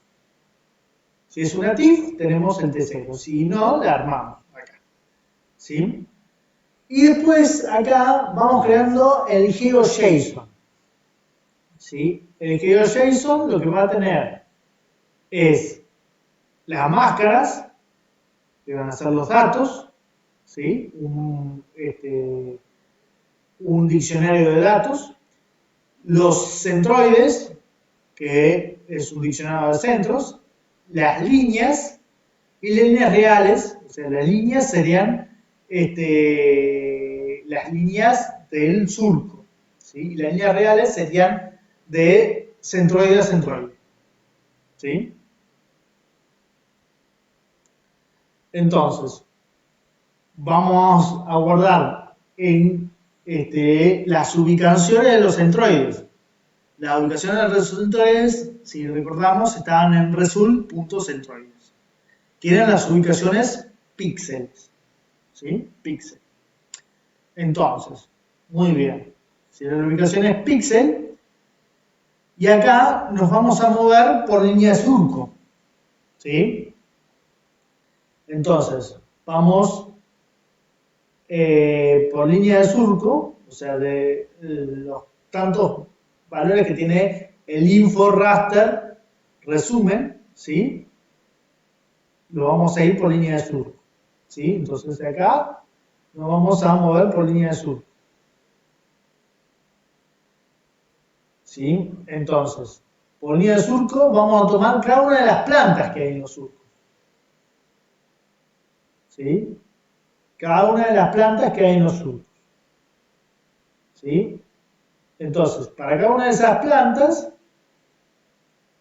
S1: Si es una TIF, tenemos el T0. Si no, la armamos acá, ¿sí? Y después acá vamos creando el GeoJSON, ¿sí? El GeoJSON lo que va a tener es las máscaras, que van a ser los datos, ¿sí? Un diccionario de datos, los centroides, que es un diccionario de centros, las líneas y líneas reales, o sea, las líneas serían las líneas del surco, ¿sí? Y las líneas reales serían de centroide a centroide, ¿sí? Entonces, vamos a guardar en las ubicaciones de los centroides. Las ubicaciones de los centroides, si recordamos, estaban en result.centroides, que eran las ubicaciones píxeles, ¿sí? Píxel. Entonces, muy bien. Si la ubicación es píxel, y acá nos vamos a mover por línea de surco, ¿sí? Entonces, vamos por línea de surco, o sea, de los tantos valores que tiene el info raster resumen, ¿sí? Lo vamos a ir por línea de surco, ¿sí? Entonces, de acá nos vamos a mover por línea de surco, ¿sí? Entonces, por línea de surco vamos a tomar cada una de las plantas que hay en los surcos, ¿sí? Cada una de las plantas que hay en los surcos, ¿sí? Entonces, para cada una de esas plantas,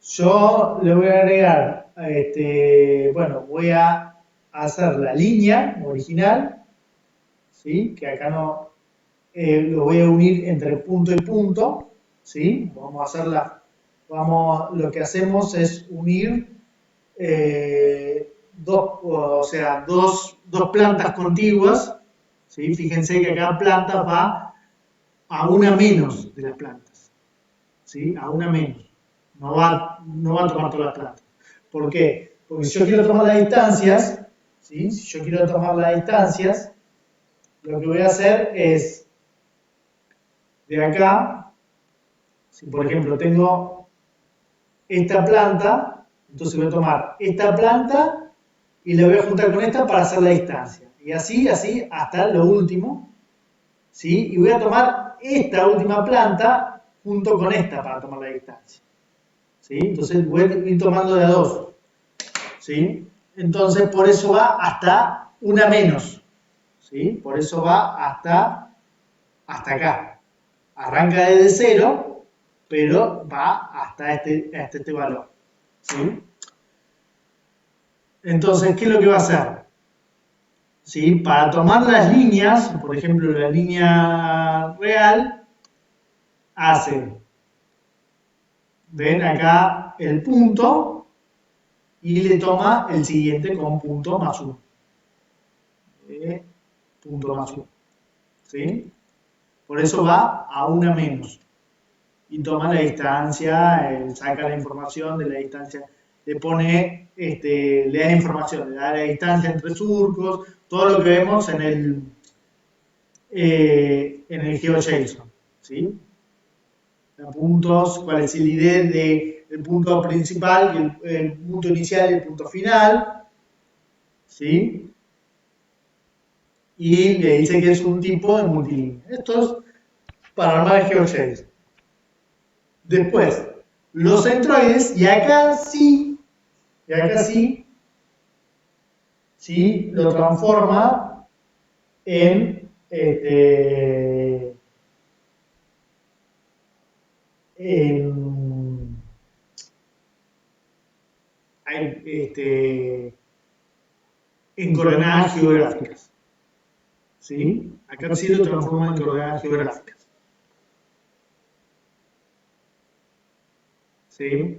S1: yo le voy a agregar, bueno, voy a hacer la línea original, ¿sí? Que acá no, lo voy a unir entre punto y punto, ¿sí? Vamos a hacerla, lo que hacemos es unir dos plantas contiguas, ¿sí? Fíjense que cada planta va a una menos de las plantas, ¿sí? A una menos. No va a tomar todas las plantas. ¿Por qué? Porque si yo quiero tomar las distancias, ¿sí? Si yo quiero tomar las distancias, lo que voy a hacer es, de acá, si por ejemplo tengo esta planta, entonces voy a tomar esta planta y la voy a juntar con esta para hacer la distancia. Y así, hasta lo último, ¿sí? Y voy a tomar esta última planta junto con esta para tomar la distancia, ¿sí? Entonces voy a ir tomando de a dos, ¿sí? Entonces por eso va hasta una menos, ¿sí? Por eso va hasta acá. Arranca desde cero, pero va hasta este valor. ¿Sí? Entonces, ¿qué es lo que va a hacer? ¿Sí? Para tomar las líneas, por ejemplo, la línea real, hace, ven acá el punto y le toma el siguiente con punto más 1. Punto más 1. ¿Sí? Por eso va a una menos. Y toma la distancia, saca la información de la distancia, le pone, le da información, le da la distancia entre surcos, todo lo que vemos en el GeoJSON, ¿sí? Puntos, cuál es el ID del punto principal, el punto inicial y el punto final, ¿sí? Y le dice que es un tipo de multilínea. Esto es para armar el GeoJSON. Después, los centroides, y acá sí, sí lo transforma en, en, en coordenadas geográficas. ¿Sí? Acá sí lo transforma en coordenadas geográficas. ¿Sí?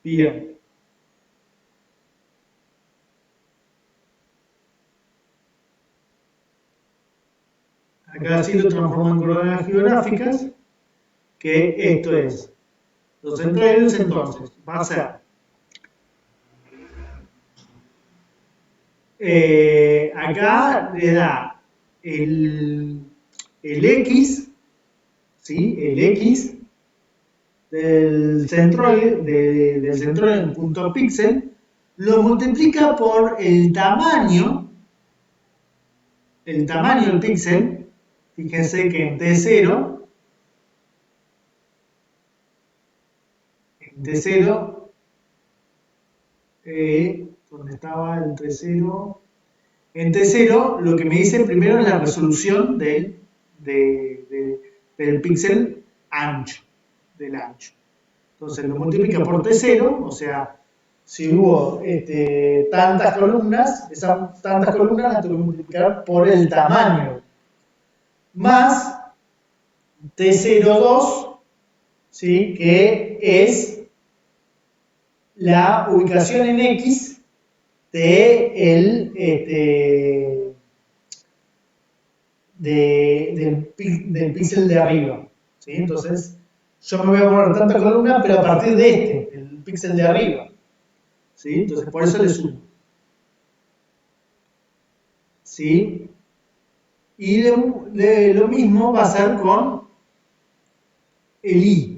S1: Bien. Acá sí lo transforma en coordenadas geográficas, que esto es. Los centroides entonces va a ser acá le da el X, ¿sí? El X del centroide, del centroide en punto píxel, lo multiplica por el tamaño del píxel, fíjense que en T0, donde estaba el T0, en T0 lo que me dice primero es la resolución del píxel ancho, del ancho. Entonces lo multiplica por T0, o sea, si hubo tantas columnas, esas tantas columnas las tengo que multiplicar por el tamaño, más T02, ¿sí? Que es la ubicación en X del píxel de arriba. ¿Sí? Entonces, yo me voy a poner tanta columna, pero a partir de el píxel de arriba. ¿Sí? Entonces, por eso le sumo. ¿Sí? Y lo mismo va a ser con el I.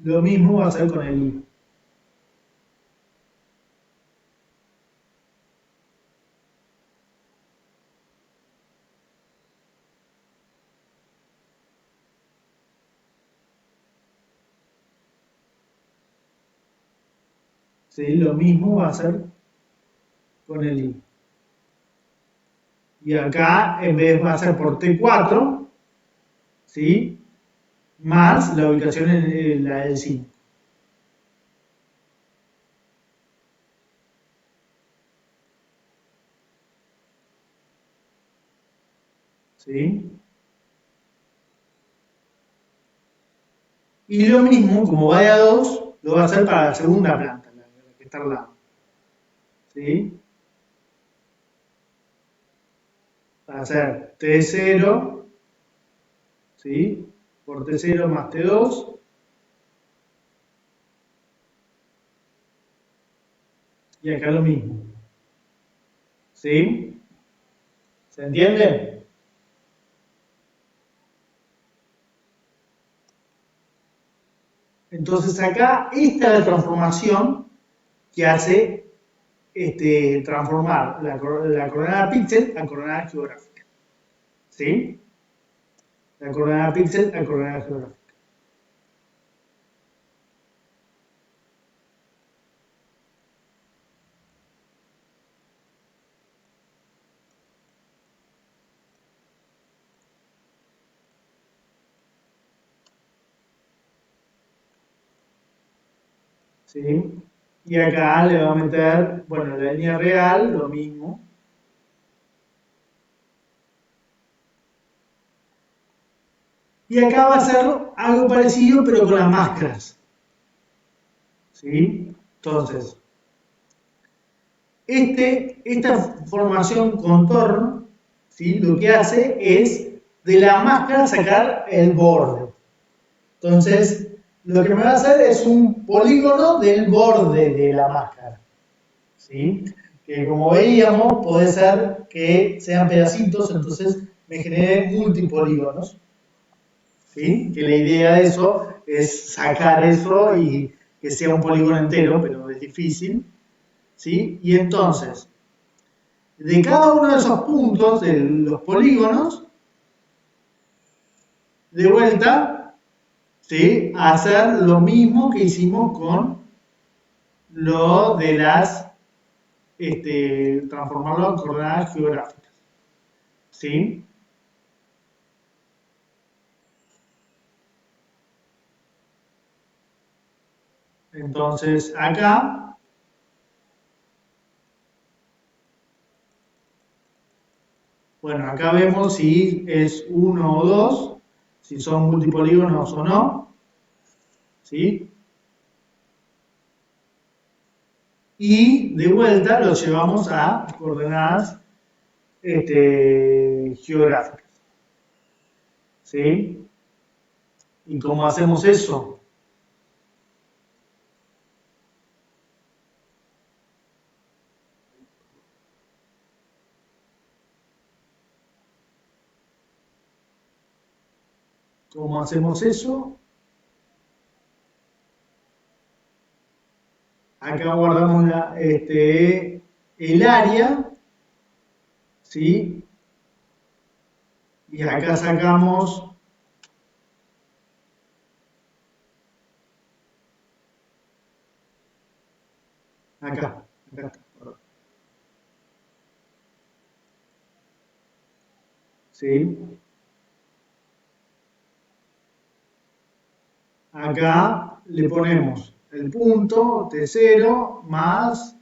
S1: Lo mismo va a ser con el I. ¿Sí? Lo mismo va a ser con el I. Y acá, en vez va a ser por T4, ¿sí? Más la ubicación en la del 5. ¿Sí? Y lo mismo, como va de a 2, lo va a hacer para la segunda planta, la que está al lado. ¿Sí? Va a ser T0, ¿sí? Por T0 más T2. Y acá lo mismo. ¿Sí? ¿Se entiende? Entonces acá esta es la transformación que hace transformar la coordenada píxel a coordenada geográfica. ¿Sí? La coordenada píxel a coordenada geográfica. ¿Sí? Y acá le va a meter, bueno, la línea real, lo mismo. Y acá va a ser algo parecido, pero con las máscaras. ¿Sí? Entonces, esta formación contorno, ¿sí? Lo que hace es de la máscara sacar el borde. Entonces, lo que me va a hacer es un polígono del borde de la máscara. ¿Sí? Que como veíamos, puede ser que sean pedacitos, entonces me genere multipolígonos. ¿Sí? Que la idea de eso es sacar eso y que sea un polígono entero, pero es difícil. ¿Sí? Y entonces, de cada uno de esos puntos de los polígonos, de vuelta, ¿sí? A hacer lo mismo que hicimos con lo de las, transformarlo en coordenadas geográficas. ¿Sí? Entonces, acá, bueno, acá vemos si es uno o dos, si son multipolígonos o no, ¿sí? Y de vuelta lo llevamos a coordenadas geográficas, ¿sí? ¿Y cómo hacemos eso? ¿Cómo hacemos eso? Acá guardamos el área, ¿sí? Y acá sacamos, acá está, perdón. ¿Sí? Acá le ponemos el punto T0 más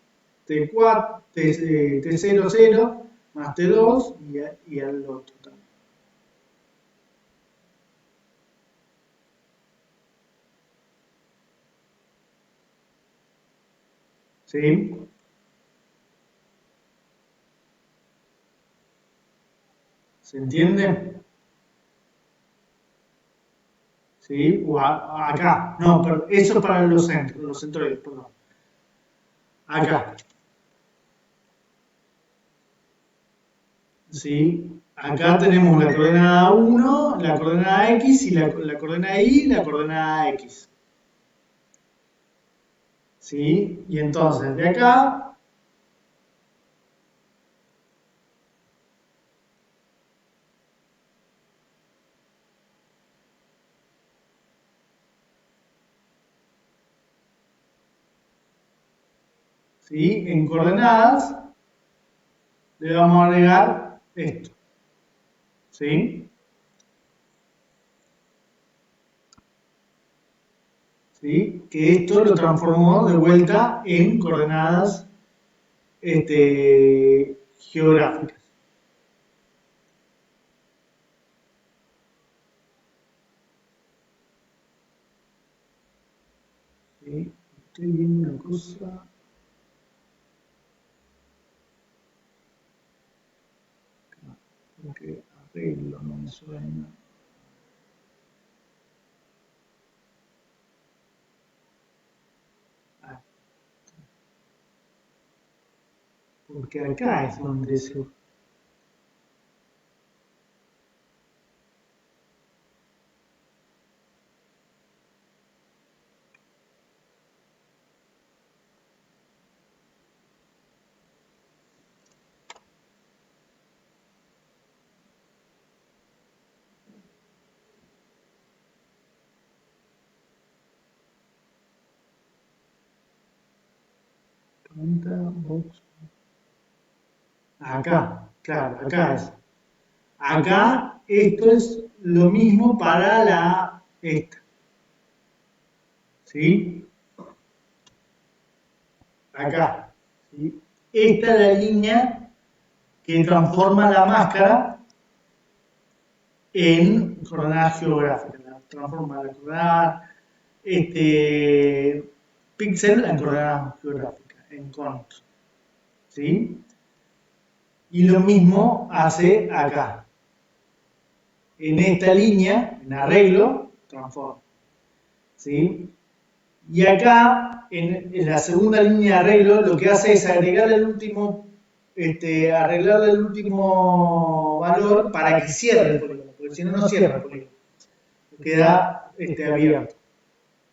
S1: T4, T0, 0 más T2 y al otro también. ¿Sí? ¿Se entiende? ¿Sí? O acá. No, pero eso es para los centroides, perdón. Acá. ¿Sí? Acá tenemos la coordenada 1, la coordenada X y la coordenada Y y la coordenada X. ¿Sí? Y entonces de acá, ¿sí? En coordenadas le vamos a agregar esto. ¿Sí? ¿Sí? Que esto lo transformó de vuelta en coordenadas geográficas. ¿Sí? Estoy viendo una cosa. Porque arreglo no me suena. Ah, porque acá es donde se... Acá, claro, acá es. Acá esto es lo mismo para esta. ¿Sí? Acá. ¿Sí? Esta es la línea que transforma la máscara en coordenadas geográficas. Transforma la coordenada píxel en coordenadas geográficas, en conos. ¿Sí? Y lo mismo hace acá. En esta línea, en arreglo, transforma. ¿Sí? Y acá, en la segunda línea de arreglo, lo que hace es agregarle el último, arreglarle el último valor para que cierre el polígono, porque si no, no cierra el polígono. Queda abierto.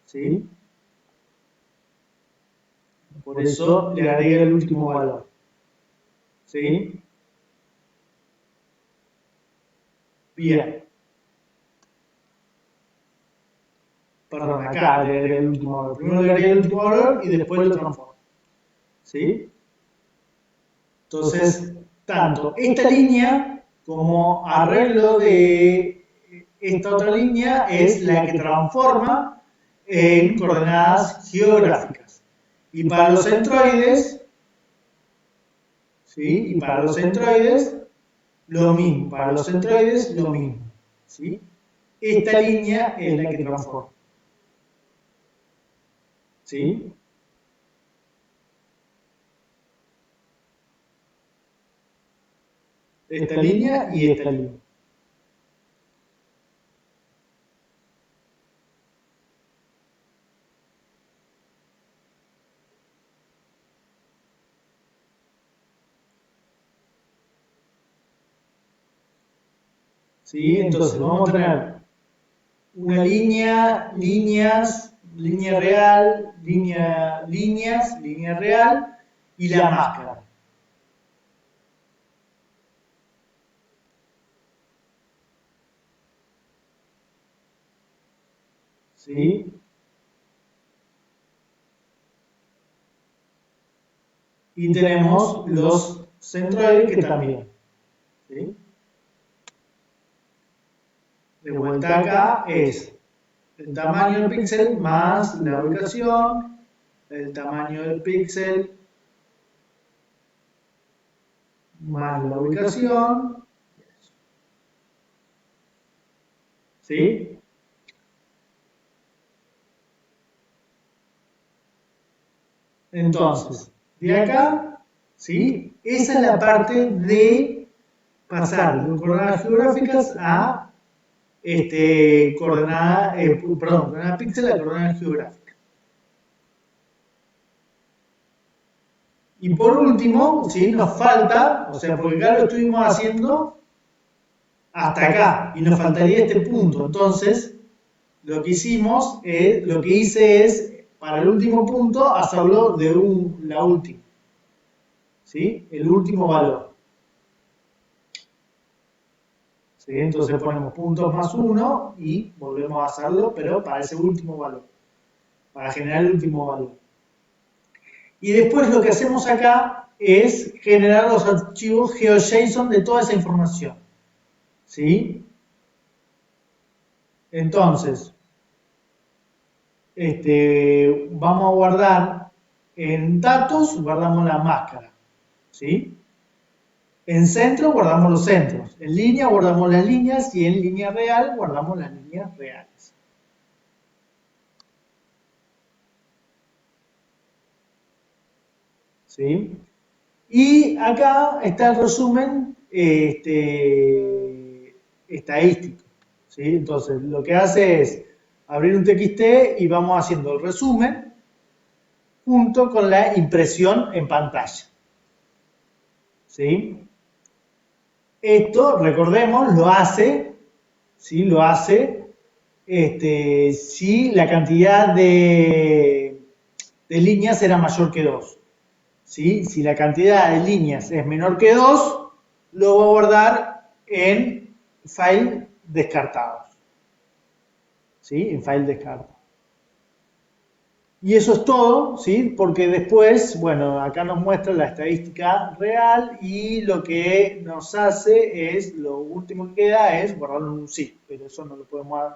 S1: ¿Sí? Por eso le agrega el último valor. ¿Sí? Bien. Perdón, acá le agrega el último valor. Primero le agrega el último valor y después lo transforma. ¿Sí? Entonces, tanto esta línea como arreglo de esta otra línea es la que transforma en coordenadas geográficas. Y para los centroides, ¿sí? Y para los centroides, lo mismo. Para los centroides, lo mismo. ¿Sí? Esta línea es la que transforma. ¿Sí? Esta línea y esta línea. ¿Sí? Entonces vamos a tener una línea, líneas, línea real, líneas, línea real y la máscara. ¿Sí? Y tenemos los centroides que también. ¿Sí? De vuelta acá es el tamaño del píxel más la ubicación, el tamaño del píxel más la ubicación. ¿Sí? Entonces, de acá, ¿sí? Esa es la parte de pasar de coordenadas geográficas a coordenada píxel a coordenada geográfica. Y por último, ¿sí? Nos falta, o sea, porque acá lo estuvimos haciendo hasta acá y nos faltaría este punto. Entonces, lo que hice es, para el último punto, hacerlo de la última. ¿Sí? El último valor. ¿Sí? Entonces ponemos puntos más 1 y volvemos a hacerlo, pero para ese último valor. Para generar el último valor. Y después lo que hacemos acá es generar los archivos GeoJSON de toda esa información. ¿Sí? Entonces, vamos a guardar en datos, guardamos la máscara. ¿Sí? En centro guardamos los centros. En línea guardamos las líneas y en línea real guardamos las líneas reales. ¿Sí? Y acá está el resumen estadístico. ¿Sí? Entonces, lo que hace es abrir un TXT y vamos haciendo el resumen junto con la impresión en pantalla. ¿Sí? Esto, recordemos, lo hace, ¿sí? Lo hace si la cantidad de líneas era mayor que 2. ¿Sí? Si la cantidad de líneas es menor que 2, lo va a guardar en file descartados. ¿Sí? En file descartado. Y eso es todo, ¿sí? Porque después, bueno, acá nos muestra la estadística real y lo que nos hace es, lo último que queda es guardarlo en un sí, pero eso no lo podemos,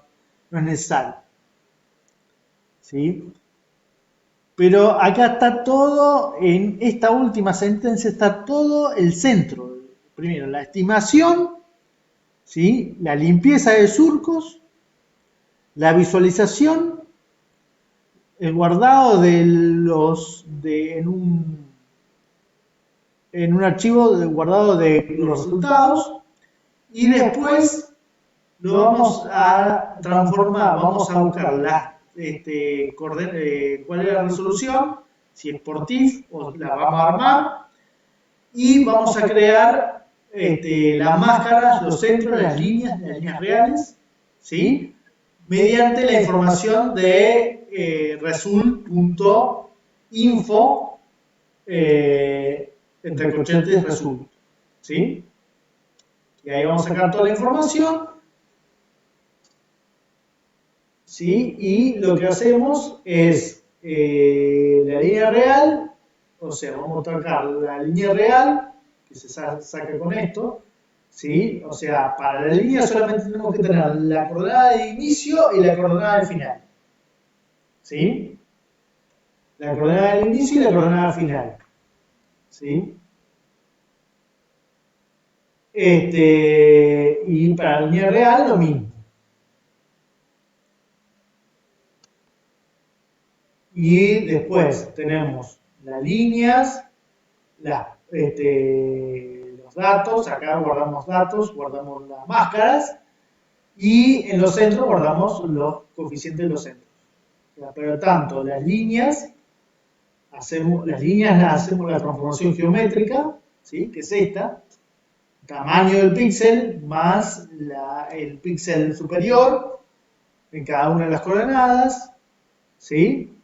S1: no es necesario, ¿sí? Pero acá está todo, en esta última sentencia está todo el centro. Primero, la estimación, ¿sí? La limpieza de surcos, la visualización, el guardado de en un archivo guardado de los resultados y después lo vamos a transformar, vamos a buscar cuál es la resolución, si es por TIFF o la vamos a armar y vamos a crear las máscaras, los centros, las líneas reales, ¿sí? Mediante la información de result.info entre corchetes result, ¿sí? Y ahí vamos a sacar toda la información, ¿sí? Y lo que hacemos es la línea real, o sea, vamos a sacar la línea real, que se saca con esto, ¿sí? O sea, para la línea solamente tenemos que tener la coordenada de inicio y la coordenada de final, ¿sí? La coordenada del inicio y la coordenada final, ¿sí? Y para la línea real lo mismo. Y después tenemos las líneas, los datos, acá guardamos datos, guardamos las máscaras y en los centros guardamos los coeficientes de los centros. Pero tanto las líneas, hacemos la transformación geométrica, ¿sí? Que es esta, tamaño del píxel más el píxel superior en cada una de las coordenadas, ¿sí?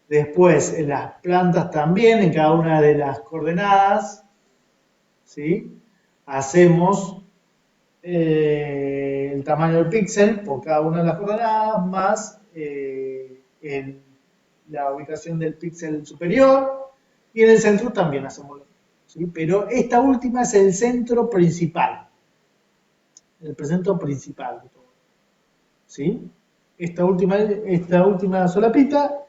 S1: Después en las plantas también, en cada una de las coordenadas, ¿sí? Hacemos el tamaño del píxel por cada una de las coordenadas más la ubicación del píxel superior y en el centro también hacemos lo mismo, ¿sí? Pero esta última es el centro principal, el centro principal de todo, ¿sí? Esta última solapita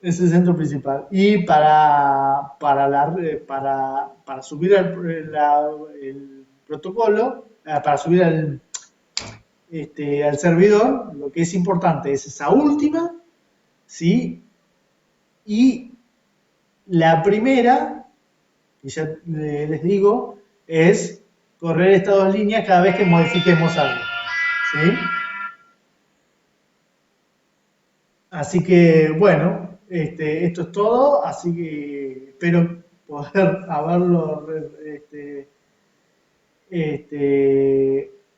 S1: es el centro principal. Y para subir el protocolo, para subir al servidor, lo que es importante es esa última, ¿sí? Y la primera, y ya les digo, es correr estas dos líneas cada vez que modifiquemos algo, ¿sí? Así que, bueno, esto es todo, así que espero poder haberlo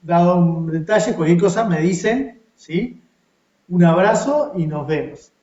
S1: dado un detalle, cualquier cosa me dicen, ¿sí? Un abrazo y nos vemos.